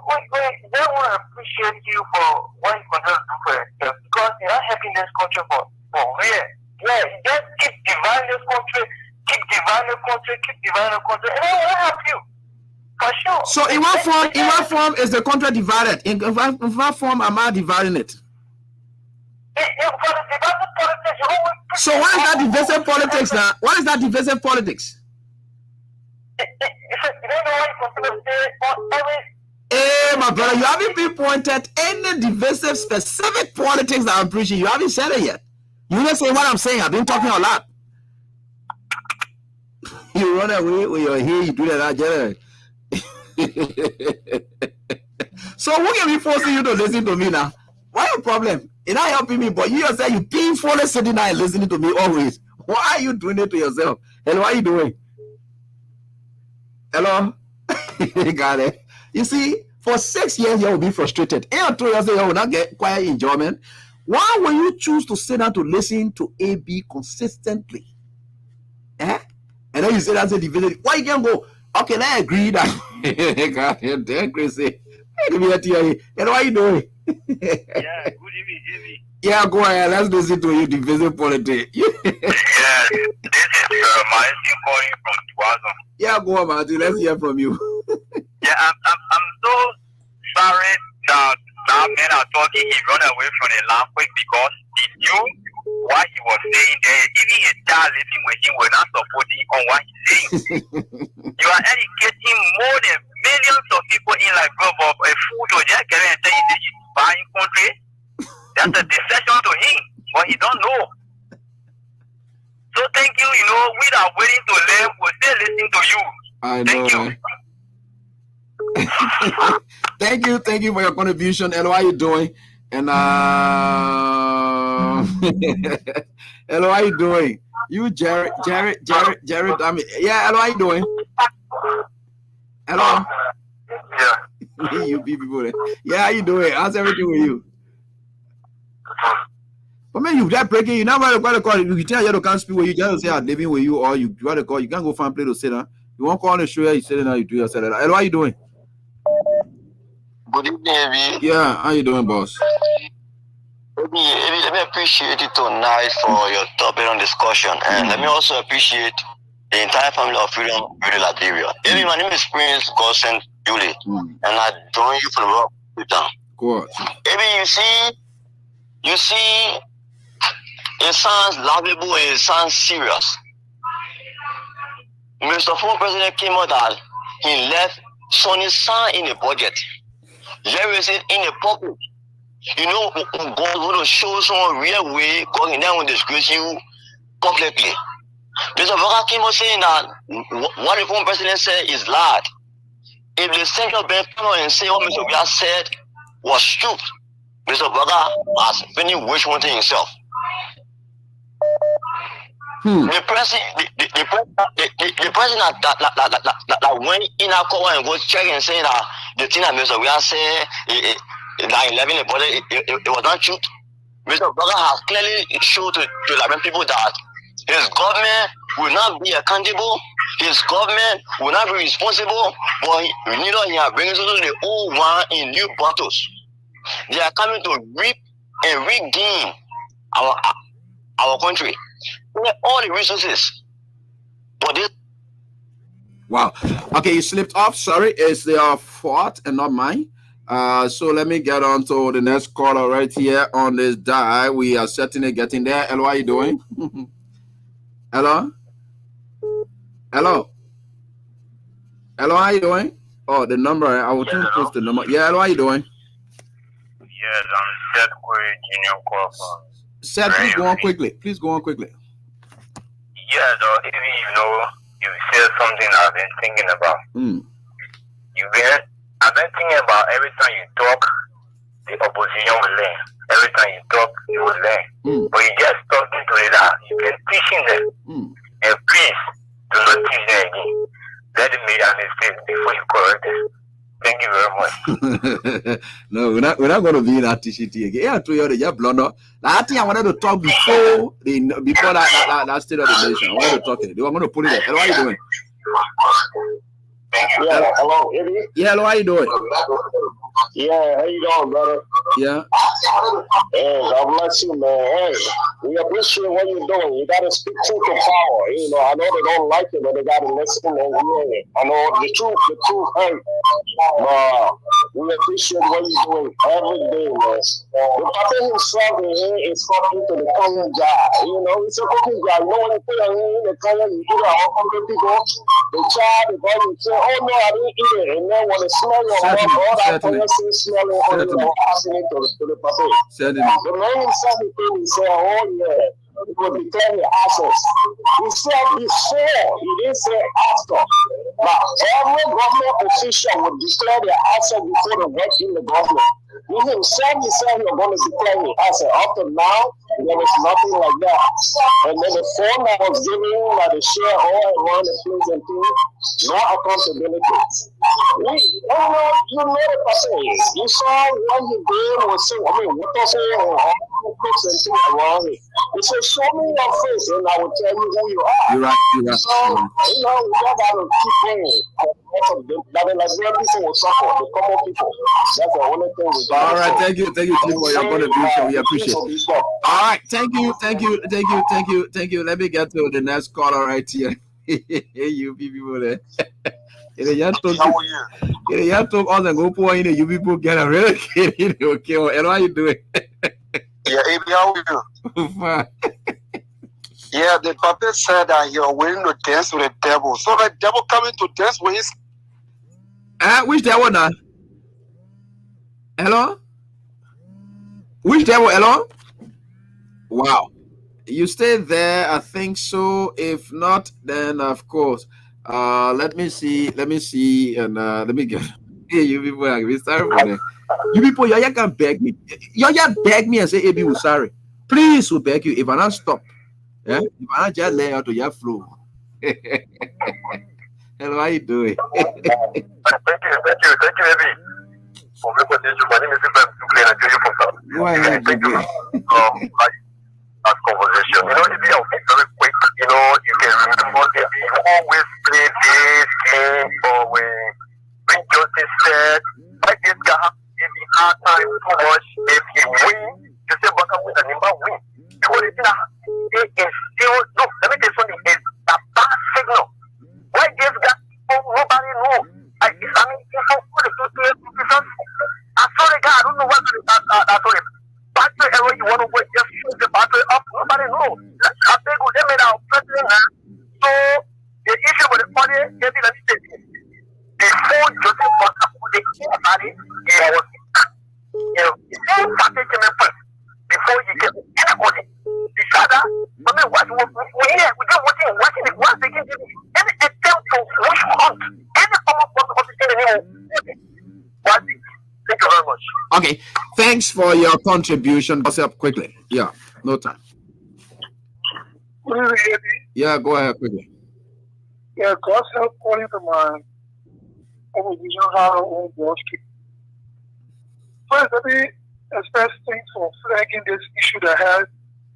Speaker 10: just want to appreciate you for what you can just do for yourself because you're not helping this country for real. Yeah, just keep dividing this country, and I will help you. For
Speaker 12: So in what form is the contract divided? In what form am I dividing it? So what is that divisive politics now? What is that divisive politics? Hey, my brother, you haven't pinpointed any divisive specific politics that I'm preaching. You haven't said it yet. You don't say what I'm saying. I've been talking a lot. You run away when you're here, you do that generally. So who can be forcing you to listen to me now? Why your problem? You're not helping me, but you yourself, you painfully sitting there and listening to me always. Why are you doing it to yourself? And what are you doing? Hello? Got it. You see, for 6 years, you will be frustrated. And 2 years, you will not get quiet enjoyment. Why will you choose to sit down to listen to AB consistently? Eh? And then you say that's a division. Why you can't go? Okay, I agree that. God, they're crazy. And what are you doing?
Speaker 14: Yeah, good evening, Jimmy.
Speaker 12: Yeah, go ahead. Let's listen to you, divisive politics.
Speaker 14: Yeah, this is Martin calling from Tuazo.
Speaker 12: Yeah, go on, Martin. Let's hear from you.
Speaker 14: Yeah, I'm so sorry that men are talking. He run away from the language because he knew what he was saying there. Even a child living with him will not support him on what he's saying. You are educating more than millions of people in like bro, but a fool to just get and say he's buying country. That's a deception to him, but he don't know. So thank you. You know, we are waiting to learn. We'll still listen to you.
Speaker 12: I know. Thank you. Thank you for your contribution. And how are you doing? And hello, how you doing? You, Jared. I mean, yeah, hello, how you doing? Hello.
Speaker 14: Yeah.
Speaker 12: You people there. Yeah, how you doing? How's everything with you? But man, you that breaking, you never got to call. You tell you can't speak with you, just say I'm living with you, or you got to call. You can't go find a place to sit down. You won't call on the show, you sit down, you do yourself. Hello, how you doing?
Speaker 15: Good evening, Abby.
Speaker 12: Yeah, how you doing, boss?
Speaker 15: Let me appreciate you tonight for your topic on discussion, and let me also appreciate the entire family of Freedom Radio Liberia. Abby, my name is Prince Godson Julie, and I join you from the rock down.
Speaker 12: Good.
Speaker 15: Abby, you see, it sounds laughable and it sounds serious. Mr. Former President came out that he left Sonny's son in the budget. There is it in the public. You know, God will show some real way, God can then disgrace you publicly. Mr. Baka came out saying that what the former president said is lied. If the central bank come out and say what Mr. Baka said was true, Mr. Baka has finished wish one thing himself. The president that went in our court and go check and say that the thing that Mr. Baka said, 9/11, it was not true. Mr. Baka has clearly showed to Liberian people that his government will not be accountable, his government will not be responsible, but neither he are bringing to the old wine in new bottles. They are coming to reap and regain our country. We have all the resources for this.
Speaker 12: Wow. Okay, you slipped off. Sorry, it's their fault and not mine. So let me get on to the next caller right here on this dial. We are certainly getting there. Hello, how are you doing? Hello? Hello? Hello, how are you doing? Oh, the number. I will try to post the number. Yeah, hello, how are you doing?
Speaker 14: Yes, I'm Seth Query Junior Crawford.
Speaker 12: Seth, please go on quickly. Please go on quickly.
Speaker 14: Yeah, though, even you know, you said something I've been thinking about. I've been thinking about every time you talk, the opposition will learn. Every time you talk, you will learn. But you just talking to it out. You've been teaching them. And please, do not teach them again. Let them make a mistake before you correct them. Thank you very much.
Speaker 12: No, we're not going to be in that teaching again. Yeah, to you, just blunder. I think I wanted to talk before that state of the nation. I wanted to talk it. They were going to put it there. Hello, how are you doing?
Speaker 15: Yeah, hello, Eddie.
Speaker 12: Yeah, hello, how you doing?
Speaker 15: Yeah, how you doing, brother?
Speaker 12: Yeah.
Speaker 15: Hey, God bless you, man. Hey, we appreciate what you're doing. You gotta speak truth to power. You know, I know they don't like it, but they gotta listen and hear it. I know the truth, hey. We appreciate what you're doing every day, man. The Papa himself is talking to the common guy. You know, it's a cooking guy. You know, when you put a hand in the color, you do that all the people, the child, the boy, you say, oh no, I didn't eat it. And then when they smell your all that person smelling, all the passing it to the Papa. The man himself, he said, oh yeah. He will declare the access. He said before, he didn't say after. But every government official will declare the access before they work in the government. He himself, he said he was going to declare the access. Up to now, there was nothing like that. And then the phone that was given, like the share all around the place and things, no accountability. You know the person. You saw what he did was saying, I mean, what they say, cooks and things around it. He said, show me your face and I will tell you who you are.
Speaker 12: You're right.
Speaker 15: So, you know, we got to keep going. That is like where people will suffer, the common people. That's the only thing we got.
Speaker 12: All right, thank you, Chief, for your contribution. We appreciate it. All right, thank you. Let me get to the next caller right here. You people there. You talk all the go for you people get a real kid. Okay, and how you doing?
Speaker 16: Yeah, Abi, how are you? Yeah, the Papa said that you're willing to dance with the devil. So the devil coming to dance with his.
Speaker 12: Which devil now? Hello? Which devil? Hello? Wow. You stay there, I think so. If not, then of course. Let me see, and let me get. Hey, you people are sorry for that. You people, you can beg me. You beg me and say, "Abi, we're sorry." Please, we beg you. If I not stop, yeah, if I not just lay out to your flow. Hello, how you doing?
Speaker 16: Thank you, Abi. For my name is Ibrahim and you from South.
Speaker 12: Go ahead,
Speaker 16: thank you. That conversation. You know, Abi, I'll be very quick. You know, you can remember that you always play this game or when Justice said, "Why this guy give me hard time too much? If he win, you say, but with the number win." Because it is still no. Let me tell you something. It's a bad signal. Why this guy? Nobody knows. I mean, if I put it I saw the guy. I don't know what I saw him. Battery error. You want to wait? Just shoot the battery up. Nobody knows. I think they made our president. So the issue with the party is that before Joseph Butler put the party, he was started him first before he came anybody. The father, I mean, what we here, we just watching it once again. Any attempt to push on any form of opposition. Thank you very much.
Speaker 12: Okay, thanks for your contribution. What's up quickly? Yeah, no time. Yeah, go ahead quickly.
Speaker 17: Yeah, God's help calling to my opposition how own Wall Street. First, let me express thanks for flagging this issue that has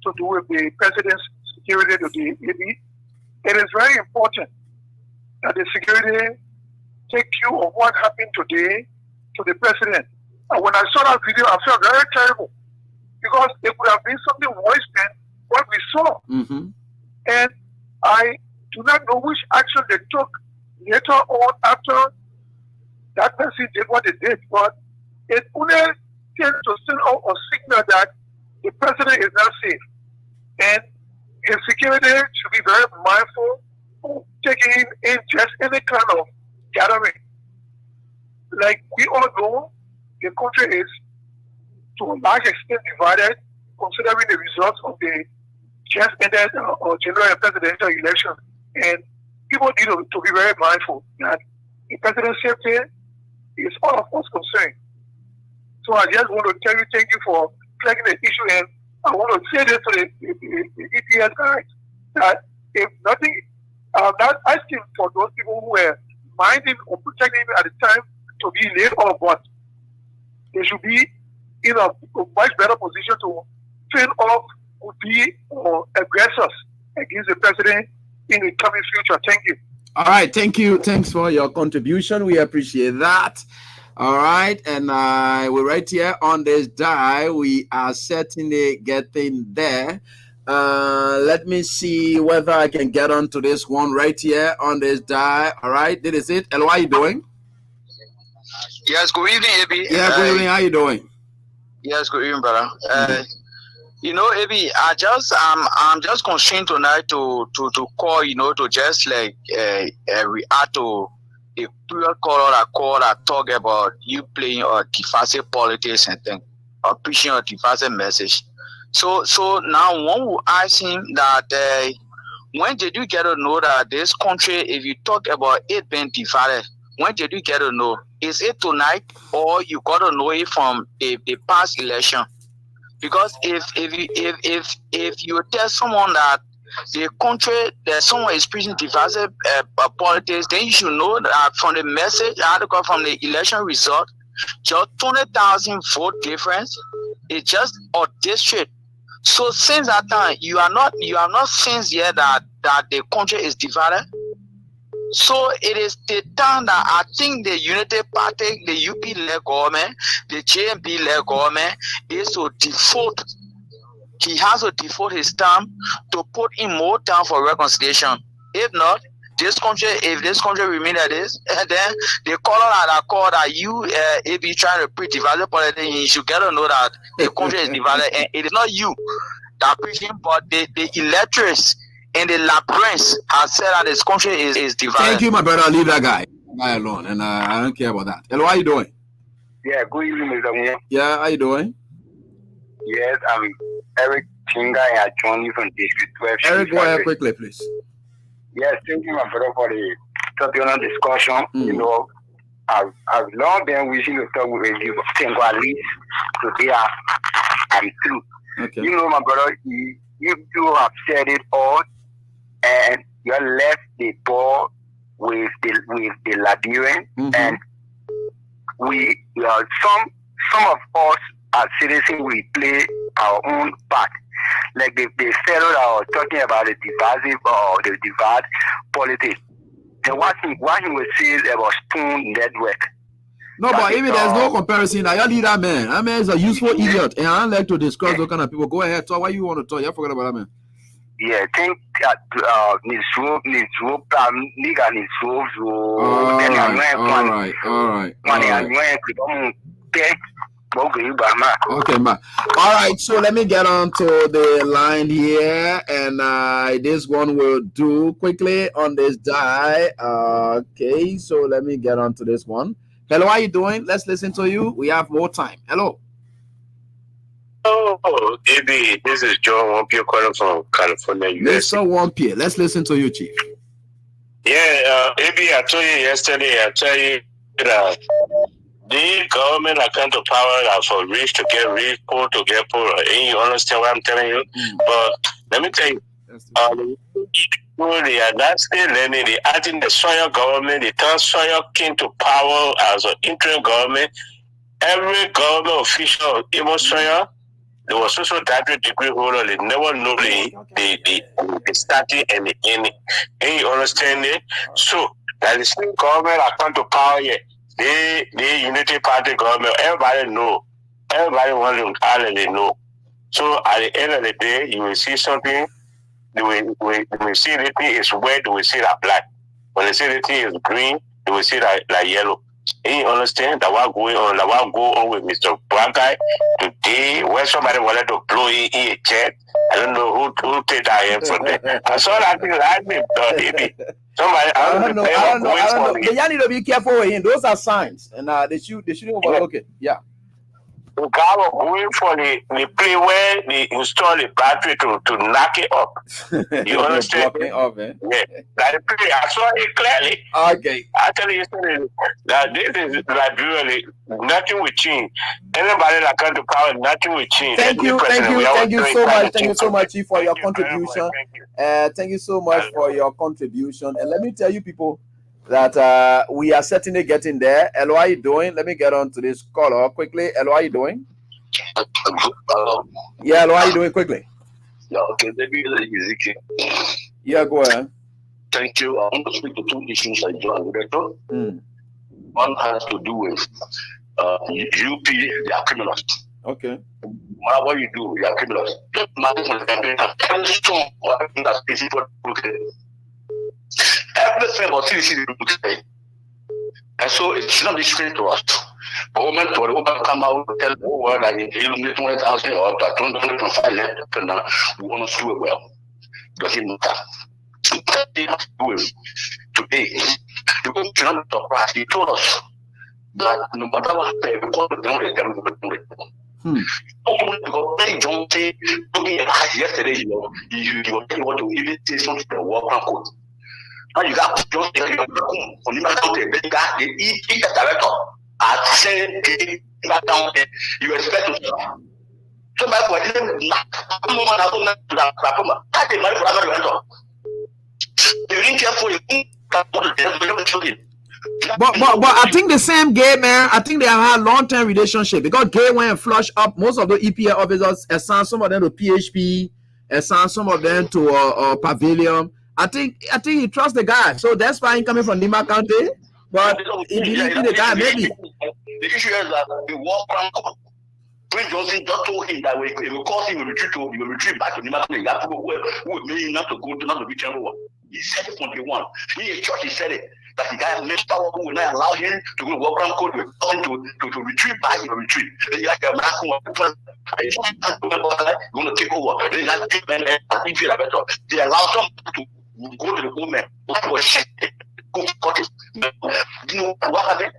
Speaker 17: to do with the president's security to the AB. It is very important that the security take cue of what happened today to the president. And when I saw that video, I felt very terrible because it could have been something worse than what we saw.
Speaker 12: Mm-hmm.
Speaker 17: And I do not know which action they took later on after that person did what they did, but it only tends to send out a signal that the president is not safe. And his security should be very mindful of taking in just any kind of gathering. Like we all know, the country is to a large extent divided, considering the results of the just ended general and presidential election. And people need to be very mindful that the president's safety is all of us concerned. So I just want to tell you, thank you for flagging the issue. And I want to say this to the EPS guys, that if nothing, I'm not asking for those people who were minding or protecting me at the time to be laid off, but they should be in a much better position to fend off would-be aggressors against the president in the coming future. Thank you.
Speaker 12: All right, thank you. Thanks for your contribution. We appreciate that. All right, and we're right here on this die. We are certainly getting there. Let me see whether I can get onto this one right here on this die. All right, this is it. Hello, how you doing?
Speaker 18: Yes, good evening, AB.
Speaker 12: Yeah, good evening. How you doing?
Speaker 18: Yes, good evening, brother. You know, AB, I'm just constrained tonight to call, you know, to just like react to a period caller that called that talk about you playing or divisive politics and things, or preaching a divisive message. So now one will ask him that when did you get to know that this country, if you talk about it being divided, when did you get to know? Is it tonight, or you got to know it from a past election? Because if you tell someone that the country that someone is preaching divisive politics, then you should know that from the message article from the election result, just 20,000 vote difference is just a district. So since that time, you are not since yet that the country is divided. So it is the time that I think the Unity Party, the UP-led government, the JMP-led government is to default. He has to default his time to put in more time for reconciliation. If not, if this country remains like this, then the caller that called that you if you trying to preach divided politics, you should get to know that the country is divided, and it is not you that preaching, but the electors and the labyrinth has said that this country is divided.
Speaker 12: Thank you, my brother. I'll leave that guy alone, and I don't care about that. Hello, how you doing?
Speaker 16: Yeah, good evening, Mr. Moon.
Speaker 12: Yeah, how you doing?
Speaker 16: Yes, I'm Eric Chinga. I join you from District 12.
Speaker 12: Eric, go ahead quickly, please.
Speaker 16: Yes, thank you, my brother, for the topic on discussion. You know, I've long been wishing to talk with you, think at least today I'm through.
Speaker 12: Okay.
Speaker 16: You know, my brother, you have said it all, and you left the ball with the Liberian, and we some of us as citizens, we play our own part. Like they settled out talking about the divisive or the divide politics. And what he was saying about Spoon Network.
Speaker 12: No, but even there's no comparison. I lead that man. That man is a useful idiot, and I don't like to discuss those kind of people. Go ahead, talk. Why you want to talk? You forgot about that man.
Speaker 16: Yeah, I think that all right.
Speaker 12: Okay, ma. All right, so let me get on to the line here, and this one will do quickly on this die. Okay, so let me get on to this one. Hello, how you doing? Let's listen to you. We have more time. Hello.
Speaker 19: Oh, AB, this is John Wampia calling from California, US.
Speaker 12: Mr. Wampia, let's listen to you, Chief.
Speaker 19: Yeah, AB, I told you yesterday, I tell you that the government are come to power for rich to get rich, poor to get poor. And you understand what I'm telling you? But let me tell you, they are not still learning. They adding the Sawyer government, they turn Sawyer came to power as an interim government. Every government official, even Sawyer, there was also graduate degree holder. They never know the starting and the ending. And you understand it? So that the same government are come to power yet. The Unity Party government, everybody know. Everybody wants to Ireland, they know. So at the end of the day, you will see something. They will see anything is red, they will see that black. When they see anything is green, they will see that yellow. And you understand that what going on, that what go on with Mr. Black Guy today, when somebody wanted to blow in a jet, I don't know who take that in from there. I saw that thing like me, baby. Somebody, I don't know.
Speaker 12: But you need to be careful with him. Those are signs, and they shouldn't overlook it. Yeah.
Speaker 19: The guy was going for the play where they install the battery to knock it up. You understand?
Speaker 12: Up, eh?
Speaker 19: Yeah. That play, I saw it clearly.
Speaker 12: Okay.
Speaker 19: I tell you yesterday that this is like really nothing will change. Anybody that comes to power, nothing will change.
Speaker 12: Thank you so much, Chief, for your contribution. Thank you so much for your contribution. And let me tell you, people, that we are certainly getting there. Hello, how you doing? Let me get on to this caller quickly. Hello, how you doing? Yeah, hello, how you doing? Quickly.
Speaker 20: Yeah, okay, maybe Ezekiel.
Speaker 12: Yeah, go ahead.
Speaker 20: Thank you. I want to speak to two issues I joined. one has to do with UP, they are criminals.
Speaker 12: Okay.
Speaker 20: No matter what you do, you are criminals. Just imagine when the campaign has every strong everything that's easy for people. Everything about CDC people say. And so it should not be strange to us. The woman come out and tell the whole world that you need 20,000 or 225 left, and we want to do it well. Doesn't matter. They have to do it today. The woman cannot be surprised. He told us that no matter what happens, we're going to do it. Because John said to me yesterday, you want to even say something to the worker code. Now you got John saying you on the matter they got the EP director at saying down there, you expect to somebody for them you didn't care for you.
Speaker 12: But I think the same Gay, man, I think they had long-term relationship because Gay went and flushed up most of the EPA officers, assigned some of them to PHP, assigned some of them to Pavilion. I think he trusts the guy, so that's why he coming from Lima County. But he believed in the guy, maybe.
Speaker 20: The issue is that the war crime. Prince Johnson just told him that if we cause him, he will retreat back to Lima County. You have to go who may not to go to not to be general. He said it from day one. He in church, he said it. That the guy next power who will not allow him to go to work around code to retreat back, he will retreat. Then you like a man who going to take over. Then you have big men and feel better. They allow some to go to the woman. What was shit? You know what happened?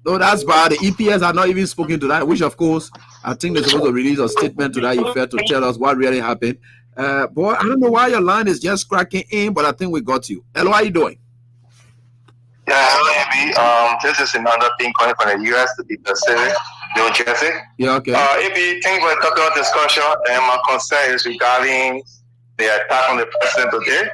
Speaker 12: No, that's bad. The EPS are not even spoken to that, which of course I think they're supposed to release a statement to that effect to tell us what really happened. Boy, I don't know why your line is just cracking in, but I think we got you. Hello, how are you doing?
Speaker 16: Yeah, hello, AB. This is another thing coming from the US to be Pacific, New Jersey.
Speaker 12: Yeah, okay.
Speaker 16: AB, think we're talking about discussion, and my concern is regarding the attack on the president today.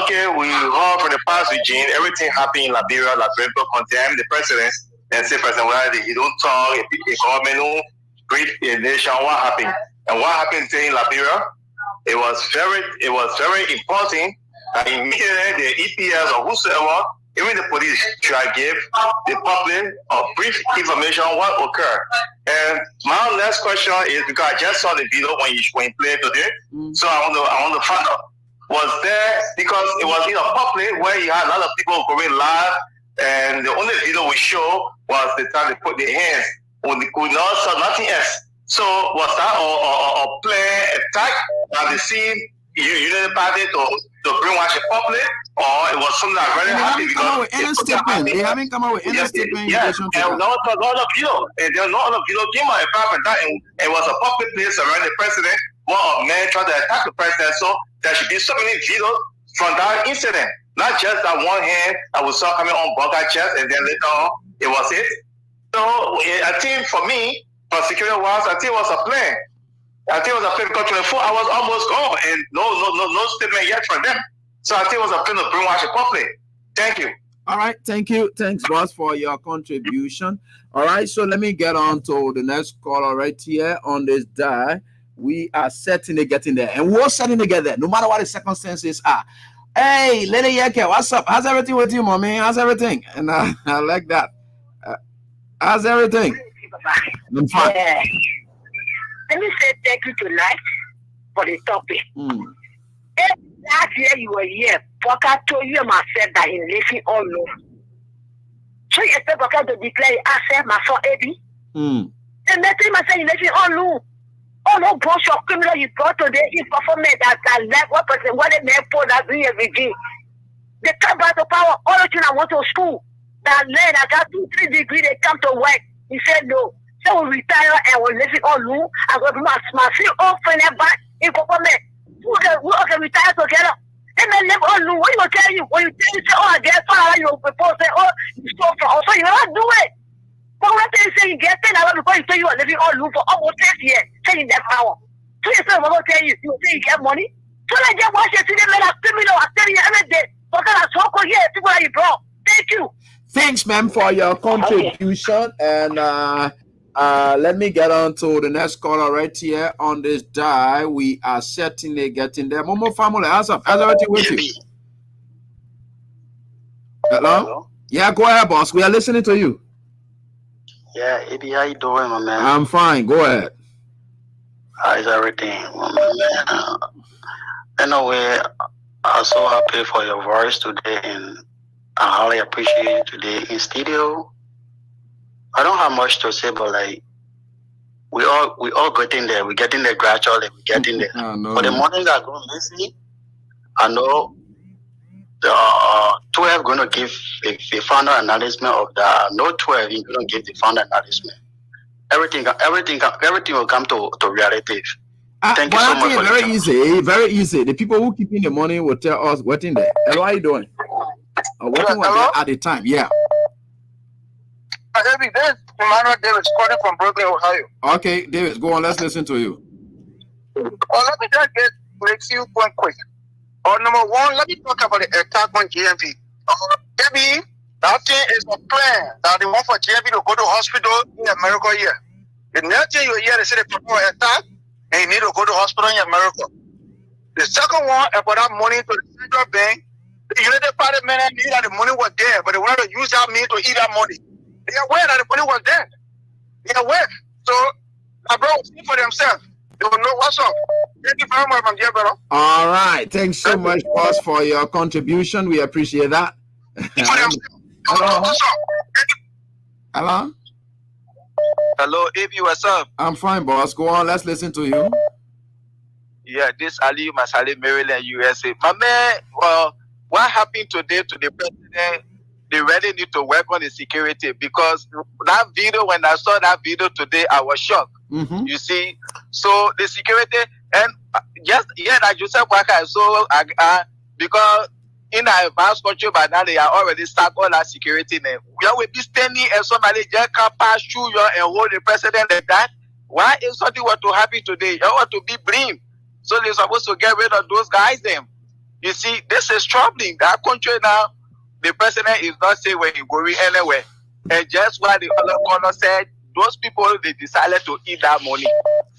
Speaker 16: Okay, we heard from the past regime, everything happened in Liberia, people condemn the president and say, President, why he don't talk, a government don't greet a nation, what happened? And what happened today in Liberia? It was very important that immediately the EPS or whosoever, even the police, should give the public a brief information on what occurred. And my last question is because I just saw the video when you played today, so I want to find out. Was there, because it was in a public where you had a lot of people going live, and the only video we show was the time they put their hands on the nothing else. So was that a planned attack that they see United Party to brainwash the public, or it was something that really happened because
Speaker 12: they haven't come out with any statement.
Speaker 16: Yes, and not a lot of video, and there was not a lot of video came out about that, and it was a public place around the president. More of men trying to attack the president, so there should be so many videos from that incident, not just that one hand that we saw coming on Bunker chest, and then later on it was it. So I think for me, for security wise, I think it was a plan. I think it was a plan because 24 hours almost gone, and no statement yet from them. So I think it was a plan to brainwash the public. Thank you.
Speaker 12: All right, thank you. Thanks, boss, for your contribution. All right, so let me get on to the next caller right here on this die. We are certainly getting there, and we're certainly get there, no matter what the circumstances are. Hey, Lady Yeke, what's up? How's everything with you, mommy? How's everything? And I like that. How's everything? I'm fine.
Speaker 21: Yeah. Let me say thank you tonight for the topic. Last year you were here, Poker told you myself that in living all over. So you expect Poker to declare yourself, my son, Eddie? And that's him saying in living all over. Oh no, bunch of criminal you brought today is performance that left what person what they may put that doing every day. They come back to power, all the children went to school. That learn, I got 2-3 degrees, they come to work. He said no. So we retire and we live it all new. I go to my feel all friend back in performance. We can retire together. And then live all new. What you gonna tell you? When you tell you say, oh I guess you propose say, oh you stole from also you not do it. But what they say you get $10 before you say you are living all new for almost 10 years, saying that power. So you say, I'm going to tell you, you say you get money. So I just watch it, see them like criminal, I tell you every day. Because I talk here, people that you brought. Thank you.
Speaker 12: Thanks, ma'am, for your contribution. Okay. And let me get on to the next caller right here on this die. We are certainly getting there. Momo family, how's up? How's everything with you? Hello? Yeah, go ahead, boss. We are listening to you.
Speaker 2: Yeah, Eddie, how you doing, my man?
Speaker 12: I'm fine. Go ahead.
Speaker 2: How's everything, my man? Anyway, I'm so happy for your voice today, and I highly appreciate you today in studio. I don't have much to say, but like we all getting there. We're getting there gradually. We're getting there. For the morning that go missing, I know the 12 going to give a final analysis of the no 12. You're going to give the final analysis. Everything will come to reality. Thank you so much.
Speaker 12: Very easy, very easy. The people who keep in the money will tell us what's in there. Hello, how you doing? What was there at the time? Yeah.
Speaker 17: David, this is Emmanuel Davis calling from Brooklyn, Ohio.
Speaker 12: Okay, David, go on. Let's listen to you.
Speaker 17: Well, let me just make you point quick. Number one, let me talk about the attack on GMV. Maybe that thing is a plan that they want for GMV to go to hospital in America here. The next thing you hear, they say they prepare an attack and you need to go to hospital in America. The second one about that money to the central bank. The United Party men knew that the money was there, but they wanted to use that money to eat that money. They are aware that the money was there. They are aware. So, my bro will see for themselves. They will know what's up. Thank you very much, my dear brother.
Speaker 12: All right. Thanks so much, boss, for your contribution. We appreciate that. Hello. Hello.
Speaker 22: Hello, AB, what's up?
Speaker 12: I'm fine, boss. Go on. Let's listen to you.
Speaker 22: Yeah, this Ali Masale, Maryland, USA. My man, well, what happened today to the president? They really need to work on the security, because that video, when I saw that video today, I was shocked.
Speaker 12: Mm-hmm.
Speaker 22: You see, so the security, and just like you said, so because in our advanced country by now they are already start all that security. We will be standing and somebody just can pass through you and hold the president like that. Why is something what to happen today? You want to be blamed. So they're supposed to get rid of those guys. Them, you see, this is troubling. That country now. The president is not saying when he's going anywhere. And just what the other corner said, those people, they decided to eat that money.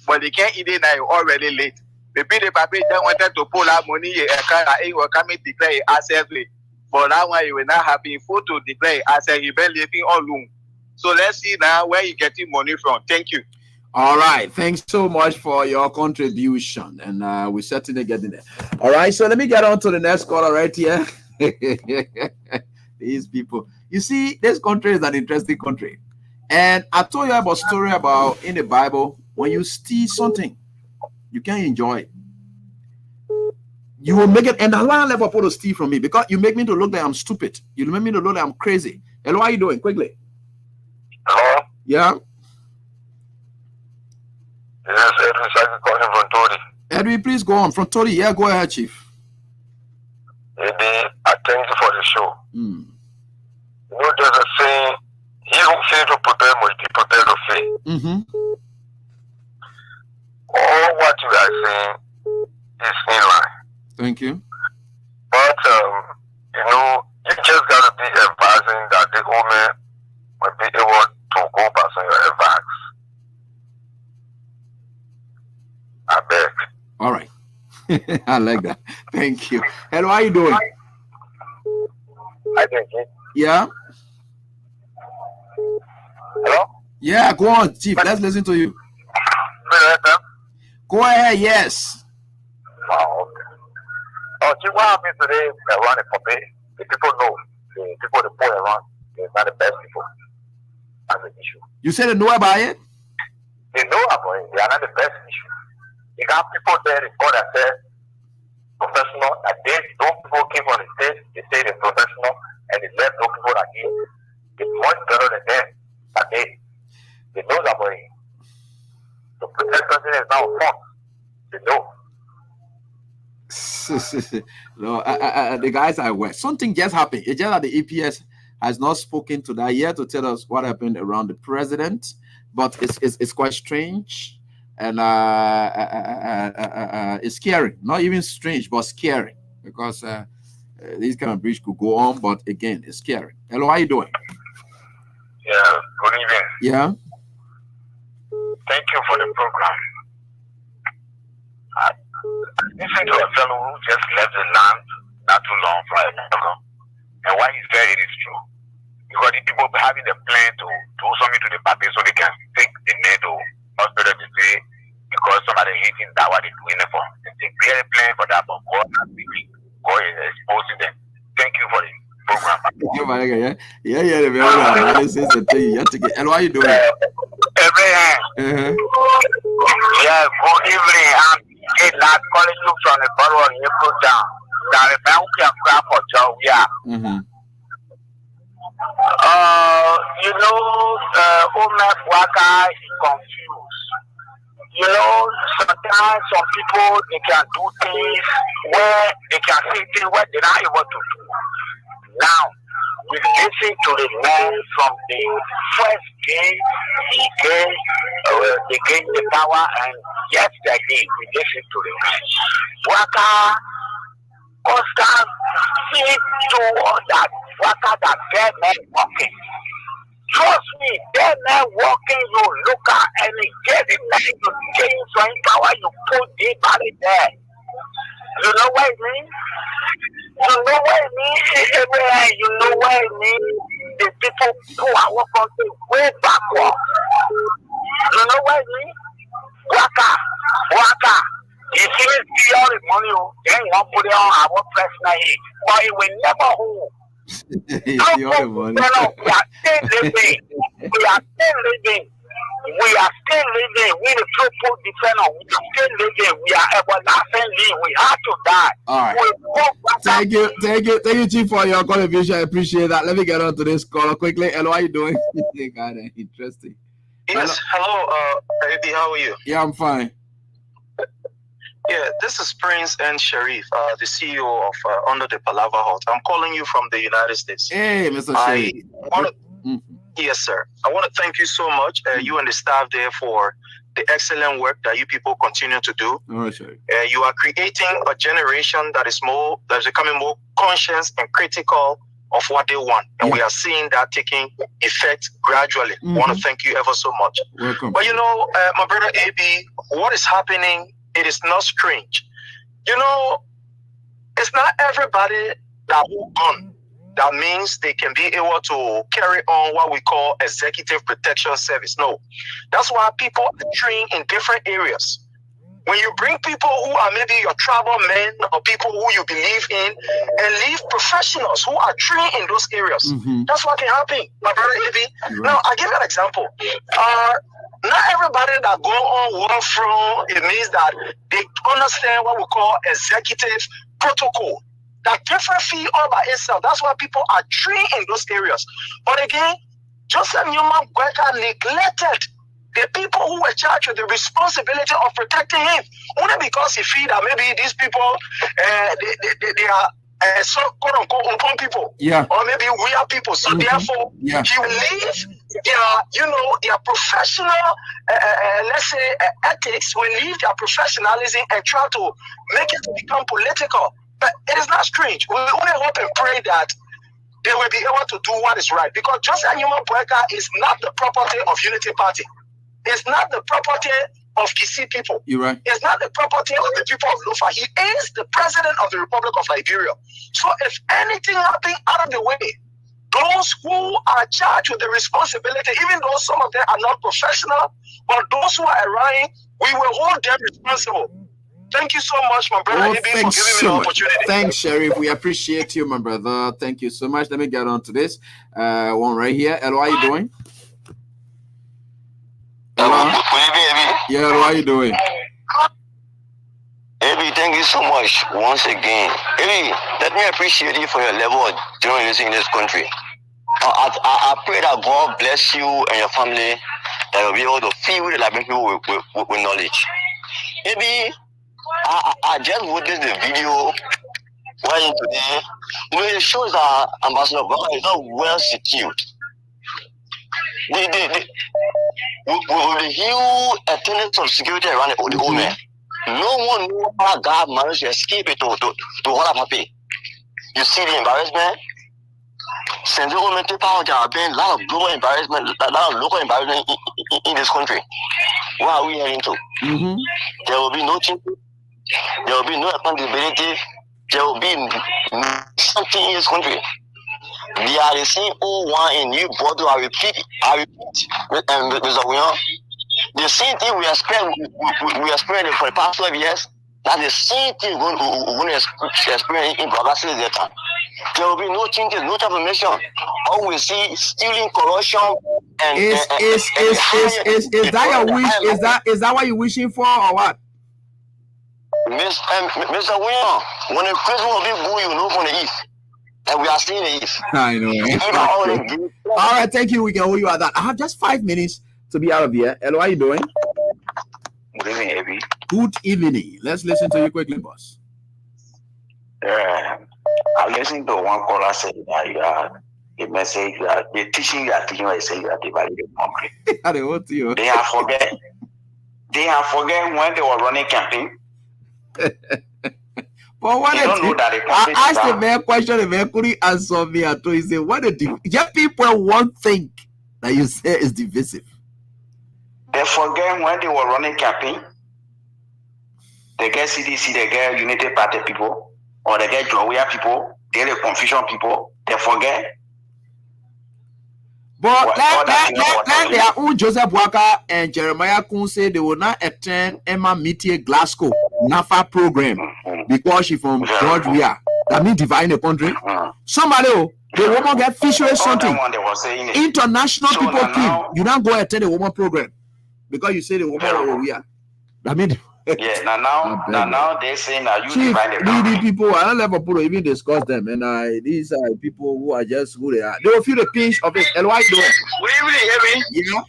Speaker 22: But they can't eat it now, it's already late. Maybe the paper just wanted to pull that money, he will come and declare it asset. But that one, he will not have been full to declare it asset. He been living all alone. So let's see now where you getting money from. Thank you.
Speaker 12: All right. Thanks so much for your contribution. And we're certainly getting there. All right. So let me get on to the next caller right here. These people, you see, this country is an interesting country, and I told you about a story about in the Bible, when you steal something, you can't enjoy it. You will make it, and Allah never put a steal from me, because you make me to look like I'm stupid. You make me to look like I'm crazy. Hello, how are you doing? Quickly.
Speaker 16: Hello?
Speaker 12: Yeah.
Speaker 16: Yes, Edwin Saki calling from Tori.
Speaker 12: Edwin, please go on. From Tori, yeah, go ahead, Chief.
Speaker 16: Eddie, I thank you for the show.
Speaker 12: Mm.
Speaker 16: You know, there's a saying, he who fails to prepare must be prepared to fail.
Speaker 12: Mm-hmm.
Speaker 16: All what you are saying is in line.
Speaker 12: Thank you.
Speaker 16: But, you know, you just got to be advising that the woman will be able to go past on your advice. I beg.
Speaker 12: All right. I like that. Thank you. Hello, how are you doing?
Speaker 16: I thank you.
Speaker 12: Yeah.
Speaker 16: Hello?
Speaker 12: Yeah, go on, Chief. Let's listen to you. Go ahead, yes.
Speaker 16: Oh, okay. Oh, Chief, what happened today around the puppet? The people know. The people, the poor around, they're not the best people. That's the issue.
Speaker 12: You said they know about it?
Speaker 16: They know about it. They are not the best issue. You got people there in God that said professional, and those people came on the stage, they say they're professional, and they left those people that it's much better than them. But they know that way. The president is now fun. They know.
Speaker 12: No, the guys are aware. Something just happened. It's just that the EPS has not spoken to that yet to tell us what happened around the president, but it's quite strange. And it's scary, not even strange, but scary, because this kind of breach could go on. But again, it's scary. Hello, how are you doing?
Speaker 16: Yeah, good evening.
Speaker 12: Yeah.
Speaker 16: Thank you for the program. I listened to a fellow who just left the land not too long ago. And what he said, it is true. Because the people having the plan to do something to the party so they can take the name to hospital to say, because somebody hating that what they're doing it for. They really plan for that, but God has speaking. God is exposing them. Thank you for the program.
Speaker 12: And why are you doing?
Speaker 16: Yeah, good evening. I'm not calling you from the borough of April Town. That is now we are crap for job. Yeah. You know, Omer Waka is confused. You know, sometimes some people they can do things where they can say things where they're not able to do. Now, we listen to the man from the first day they gained the power, and yesterday we listen to the man. Waka constant see toward that Waka that dead man walking. Trust me, dead man walking, you look at any getting man to change some power, you put the body there. You know what I mean? You know what I mean? You know what I mean? The people who are working way backward. You know what I mean? Waka. You see all the money, then you want to put it on our personal head. But it will never hold. We are still living. We are still living. We the people depend on. We are still living. We are everlasting. We have to die.
Speaker 12: All right. Thank you, Chief, for your contribution. I appreciate that. Let me get on to this call quickly. Hello, how are you doing? Kind of interesting.
Speaker 3: Yes. Hello, Eddie. How are you?
Speaker 12: Yeah, I'm fine.
Speaker 3: Yeah, this is Prince and Sharif, the CEO of Under the Palava Hut. I'm calling you from the United States.
Speaker 12: Hey, Mr. Sharif.
Speaker 3: Yes, sir. I want to thank you so much, you and the staff there, for the excellent work that you people continue to do.
Speaker 12: Oh, sure.
Speaker 3: You are creating a generation that is becoming more conscious and critical of what they want. And we are seeing that taking effect gradually. I want to thank you ever so much.
Speaker 12: Welcome.
Speaker 3: But you know, my brother AB, what is happening, it is not strange. You know, it's not everybody that will gun. That means they can be able to carry on what we call executive protection service. No. That's why people are trained in different areas. When you bring people who are maybe your tribal men or people who you believe in, and leave professionals who are trained in those areas, that's what can happen, my brother AB. Now, I'll give you an example. Not everybody that go on one front, it means that they understand what we call executive protocol. That different fee all by itself. That's why people are trained in those areas. But again, Joseph Newman Gweka neglected the people who were charged with the responsibility of protecting him. Only because he feel that maybe these people, they are so quote unquote open people, or maybe we are people. So therefore, he will leave their professional, let's say, ethics. Will leave their professionalism and try to make it become political. But it is not strange. We only hope and pray that they will be able to do what is right. Because Joseph Newman Gweka is not the property of Unity Party. It's not the property of Kisi people.
Speaker 12: You're right.
Speaker 3: It's not the property of the people of Lufa. He is the president of the Republic of Liberia. So if anything happens out of the way, those who are charged with the responsibility, even though some of them are not professional, but those who are around, we will hold them responsible. Thank you so much, my brother, for giving me the opportunity.
Speaker 12: Thanks, Sheriff. We appreciate you, my brother. Thank you so much. Let me get on to this one right here. Hello, how are you doing? Hello? Yeah, hello, how are you doing?
Speaker 15: Ebi, thank you so much once again. Ebi, let me appreciate you for your level of journalism in this country. I pray that God bless you and your family, that you'll be able to feed the Liberian people with knowledge. Ebi, I just witnessed the video where today, it shows that Ambassador Gweka is not well secured. With the huge attendance of security around the woman, no one knew how God managed to escape it to Holapape. You see the embarrassment? Since the woman took power, there have been a lot of global embarrassment, a lot of local embarrassment in this country. What are we heading to? There will be no change. There will be no accountability. There will be something in this country. They are the same old one in new bottle. I repeat, Mr. William. The same thing we experience for the past 12 years. That's the same thing we're going to experience in Brazil that time. There will be no changes, no transformation. All we see is stealing, corruption, and
Speaker 12: is that your wish? Is that what you're wishing for, or what?
Speaker 15: Mr. William, when the president will be good, you know from the east. And we are seeing the east.
Speaker 12: I know. All right, thank you. We can hold you at that. I have just 5 minutes to be out of here. Hello, how are you doing?
Speaker 14: Good evening, Abby.
Speaker 12: Good evening. Let's listen to you quickly, boss.
Speaker 14: I listened to one caller say that you are a message, the teaching you are teaching, I say you are dividing the country. They have forget when they were running campaign.
Speaker 12: But what
Speaker 14: they don't know that the
Speaker 12: I asked the man question, the man couldn't answer me at all. He said, what just people won't think that you say is divisive.
Speaker 14: They forget when they were running campaign. They get CDC, they get United Party people, or they get Jowea people, they get confusion people. They forget.
Speaker 12: But let their own Joseph Walker and Jeremiah Kun say they will not attend Emma Metier Glasgow NAFA program because she from George Weah. That means dividing the country. Somebody, the woman get fishery something. International people came. You don't go attend the woman program because you say the woman over Weah. That means.
Speaker 14: Yeah, now they saying that you divide the country.
Speaker 12: People, I don't ever put even discuss them, and these are people who are just who they are. They will feel the pinch of it. And why you doing?
Speaker 14: Good evening, Amy.
Speaker 12: Yeah.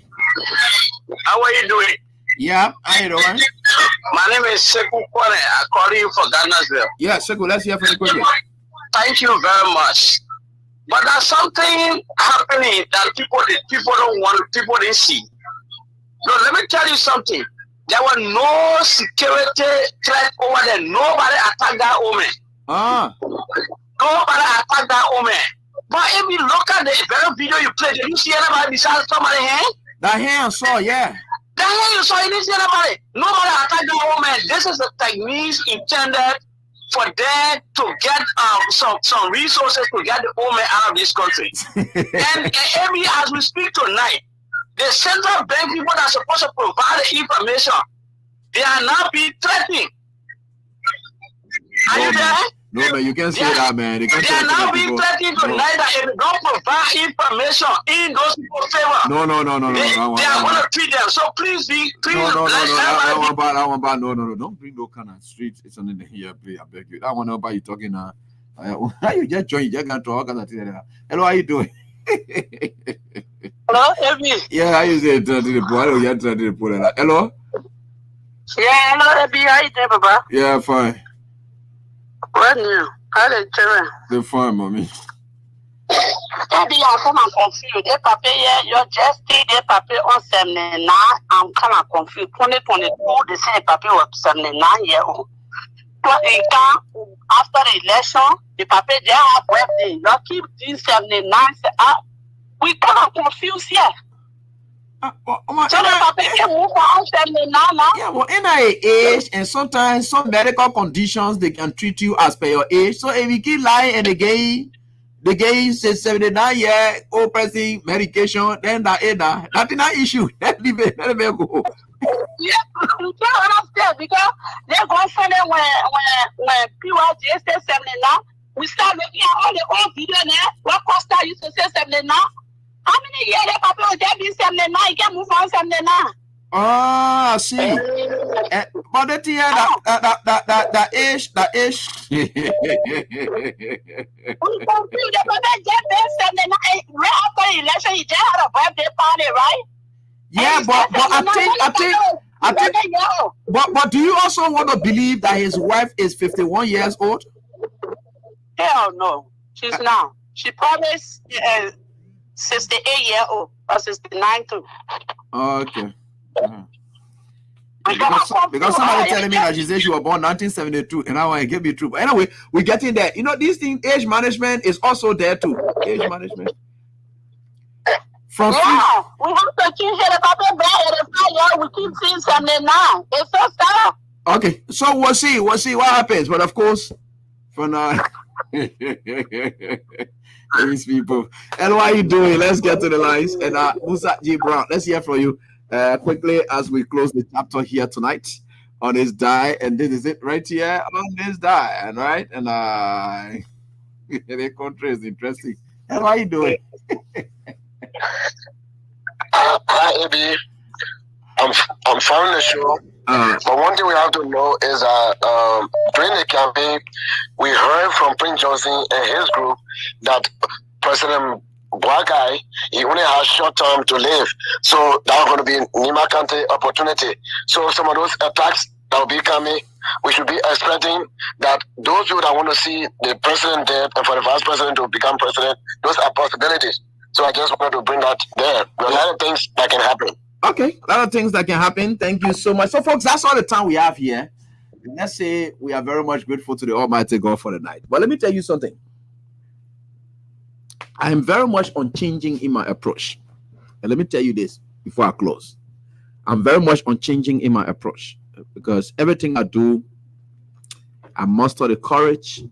Speaker 14: How are you doing?
Speaker 12: Yeah, how you doing?
Speaker 14: My name is Sekou Kone. I call you for Ghana's.
Speaker 12: Yeah, Sekou, let's hear from you quickly.
Speaker 14: Thank you very much. But there's something happening that people don't want, people didn't see. No, let me tell you something. There were no security threat over there. Nobody attacked that woman. Nobody attacked that woman. But if you look at the very video you played, did you see anybody besides somebody's hand?
Speaker 12: That hand I saw, yeah.
Speaker 14: That hand you saw, you didn't see anybody. Nobody attacked that woman. This is the techniques intended for them to get some resources to get the woman out of this country. and every as we speak tonight, the central bank people that are supposed to provide the information, they are now being threatened. Are you there?
Speaker 12: No, man, you can't say that, man. They
Speaker 14: are now being threatened tonight that if they don't provide information in those people's favor,
Speaker 12: no.
Speaker 14: They are going to treat them. So please be, please.
Speaker 12: No. That one about. No. Don't bring no kind of street. It's on the here, please. I beg you. That one about you talking now. You just join. You just got to talk. Hello, how you doing?
Speaker 21: Hello, Ebi.
Speaker 12: Yeah, how you say it? Hello?
Speaker 21: Yeah, hello, Ebi. How you doing, Baba?
Speaker 12: Yeah, fine.
Speaker 21: What new? How the children?
Speaker 12: They're fine, mommy.
Speaker 21: Ebi, I'm kind of confused. They papa here, you're just stay there, papa on 79. I'm kind of confused. 2022, they say papa was 79 years old. So, after the election, the papa they have birthday. You keep doing 79. We kind of confused here. So the papa can move on 79 now.
Speaker 12: Yeah, well, in our age, and sometimes some medical conditions they can treat you as per your age. So if you keep lying and the gay says 79-year-old person medication, then that's not issue. Let me go.
Speaker 21: Yeah, you can't understand because they're going to say that when PYJ says 79, we start looking at all the old video there. What Costa used to say 79? How many years the papa was there being 79? You can't move on 79.
Speaker 12: I see. But the thing that age.
Speaker 21: We confused. The papa just been 79. Right after the election, he just had a birthday party, right?
Speaker 12: Yeah, but I think. But do you also want to believe that his wife is 51 years old?
Speaker 21: Hell no, she's not. She probably 68 years old or 69 too.
Speaker 12: Okay. Because somebody telling me that she said she was born 1972, and I want to get me true. But anyway, we're getting there. You know, these things, age management is also there too. Age management.
Speaker 21: We have to keep the papa back. We keep seeing 79. It's so sad.
Speaker 12: Okay, so we'll see what happens. But of course, for now, These people. And what are you doing? Let's get to the lines. And Musa G. Brown, let's hear from you quickly as we close the chapter here tonight on this die. And this is it right here on this die. And right? And the country is interesting. And what are you doing?
Speaker 1: Hi, AB. I'm following the show. But one thing we have to know is that during the campaign, we heard from Prince Johnson and his group that President Boakai, he only has short term to live. So that's going to be Nima Kante opportunity. So some of those attacks that will be coming, we should be expecting that those people that want to see the president dead and for the vice president to become president, those are possibilities. So I just wanted to bring that there. There are a lot of things that can happen.
Speaker 12: Okay, a lot of things that can happen. Thank you so much. So, folks, that's all the time we have here. Let's say we are very much grateful to the Almighty God for the night. But let me tell you something. I am very much unchanging in my approach. And let me tell you this before I close. I'm very much unchanging in my approach because everything I do, I muster the courage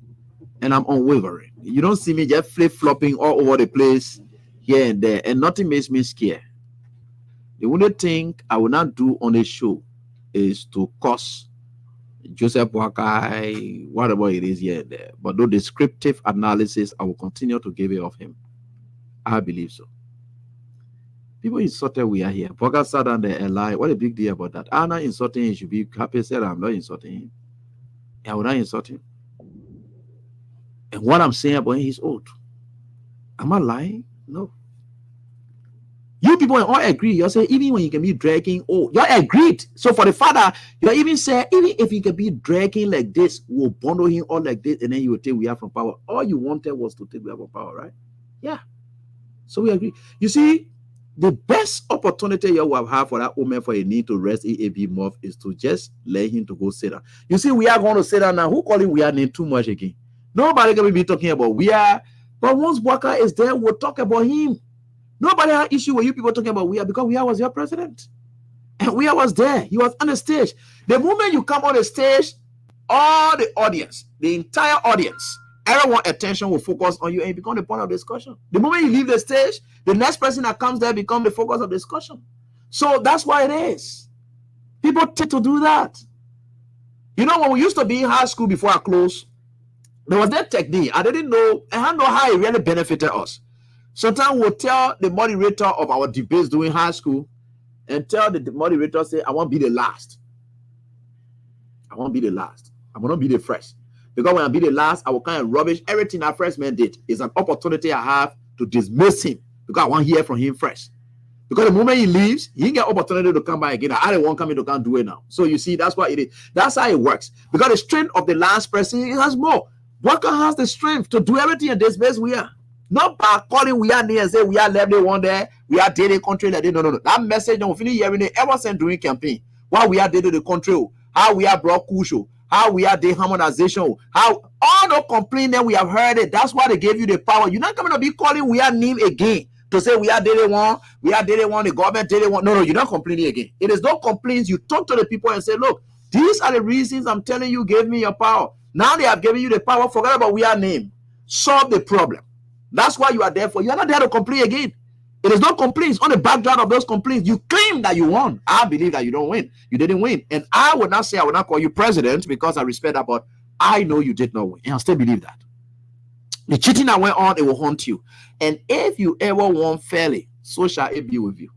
Speaker 12: and I'm unwavering. You don't see me just flip-flopping all over the place here and there, and nothing makes me scared. The only thing I will not do on the show is to curse Joseph Boakai, whatever it is here and there. But no descriptive analysis, I will continue to give it of him. I believe so. People insulted we are here. Boakai sat down there and lied. What a big deal about that. I'm not insulting him. He should be happy. Said I'm not insulting him. I will not insult him. And what I'm saying about him, he's old. Am I lying? No. You people all agree. You say even when you can be dragging, you agreed. So for the father, you even say even if you can be dragging like this, we'll bundle him all like this, and then you will take we have from power. All you wanted was to take we have from power, right? Yeah. So we agree. You see, the best opportunity you will have for that woman for a need to rest EAB month is to just let him to go sit down. You see, we are going to sit down now. Who calling we are need too much again? Nobody can be talking about we are. But once Boakai is there, we'll talk about him. Nobody had issue with you people talking about we are because we are was your president. And we are was there. He was on the stage. The moment you come on the stage, all the audience, the entire audience, everyone's attention will focus on you and become the point of discussion. The moment you leave the stage, the next person that comes there becomes the focus of discussion. So that's why it is. People tend to do that. You know, when we used to be in high school before I closed, there was that technique. I didn't know, and I don't know how it really benefited us. Sometimes we'll tell the moderator of our debates during high school and tell the moderator, say, I won't be the last. I won't be the last. I will not be the first. Because when I be the last, I will kind of rubbish everything that first man did. It's an opportunity I have to dismiss him because I want to hear from him first. Because the moment he leaves, he get opportunity to come back again. I don't want coming to come do it now. So you see, that's why it is. That's how it works. Because the strength of the last person, it has more. Boakai has the strength to do everything in this base we are. Not by calling we are near and say we are left the one there, we are dating country like that. No. That message don't finish hearing it ever since during campaign. Why we are dating the country, how we are brought cusho, how we are the harmonization, how all the complaint that we have heard it. That's why they gave you the power. You're not coming to be calling we are name again to say we are dating one, the government dating one. No, you're not complaining again. It is no complaints. You talk to the people and say, look, these are the reasons I'm telling you gave me your power. Now they have given you the power. Forget about we are name. Solve the problem. That's why you are there for. You are not there to complain again. It is not complaints. On the background of those complaints, you claim that you won. I believe that you don't win. You didn't win. And I would not say I will not call you president because I respect that, but I know you did not win. And I still believe that. The cheating that went on, it will haunt you. And if you ever won fairly, so shall it be with you.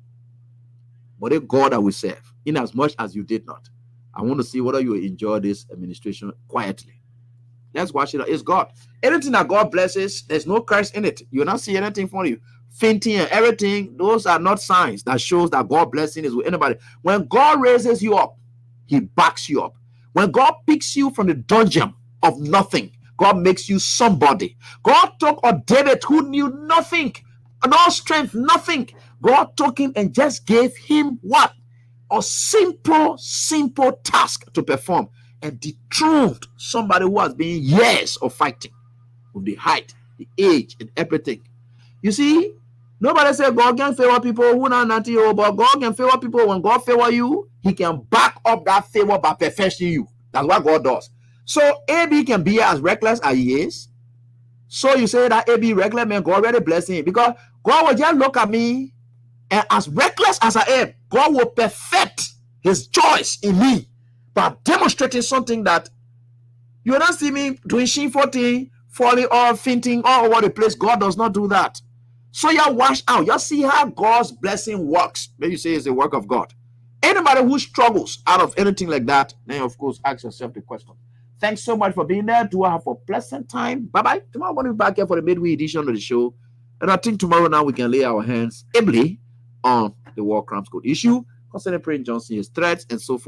Speaker 12: But the God that we serve, in as much as you did not, I want to see whether you enjoy this administration quietly. Let's watch it. It's God. Anything that God blesses, there's no curse in it. You'll not see anything for you. Fainting and everything, those are not signs that shows that God blessing is with anybody. When God raises you up, he backs you up. When God picks you from the dungeon of nothing, God makes you somebody. God took David who knew nothing, no strength, nothing. God took him and just gave him what? A simple task to perform. And dethroned somebody who has been years of fighting with the height, the age, and everything. You see, nobody said God can favor people who are not you, but God can favor people. When God favor you, he can back up that favor by perfecting you. That's what God does. So AB can be as reckless as he is. So you say that AB regular man, God already blessing him, because God will just look at me, and as reckless as I am, God will perfect his choice in me by demonstrating something that you don't see me doing shameful thing, falling or fainting all over the place. God does not do that. So you wash out. You see how God's blessing works. Then you say it's the work of God. Anybody who struggles out of anything like that, then of course ask yourself the question. Thanks so much for being there. Do I have a pleasant time? Bye-bye. Tomorrow I'm going to be back here for the midweek edition of the show. And I think tomorrow now we can lay our hands ably on the War Crimes Code issue concerning Prince Johnson, his threats, and so forth.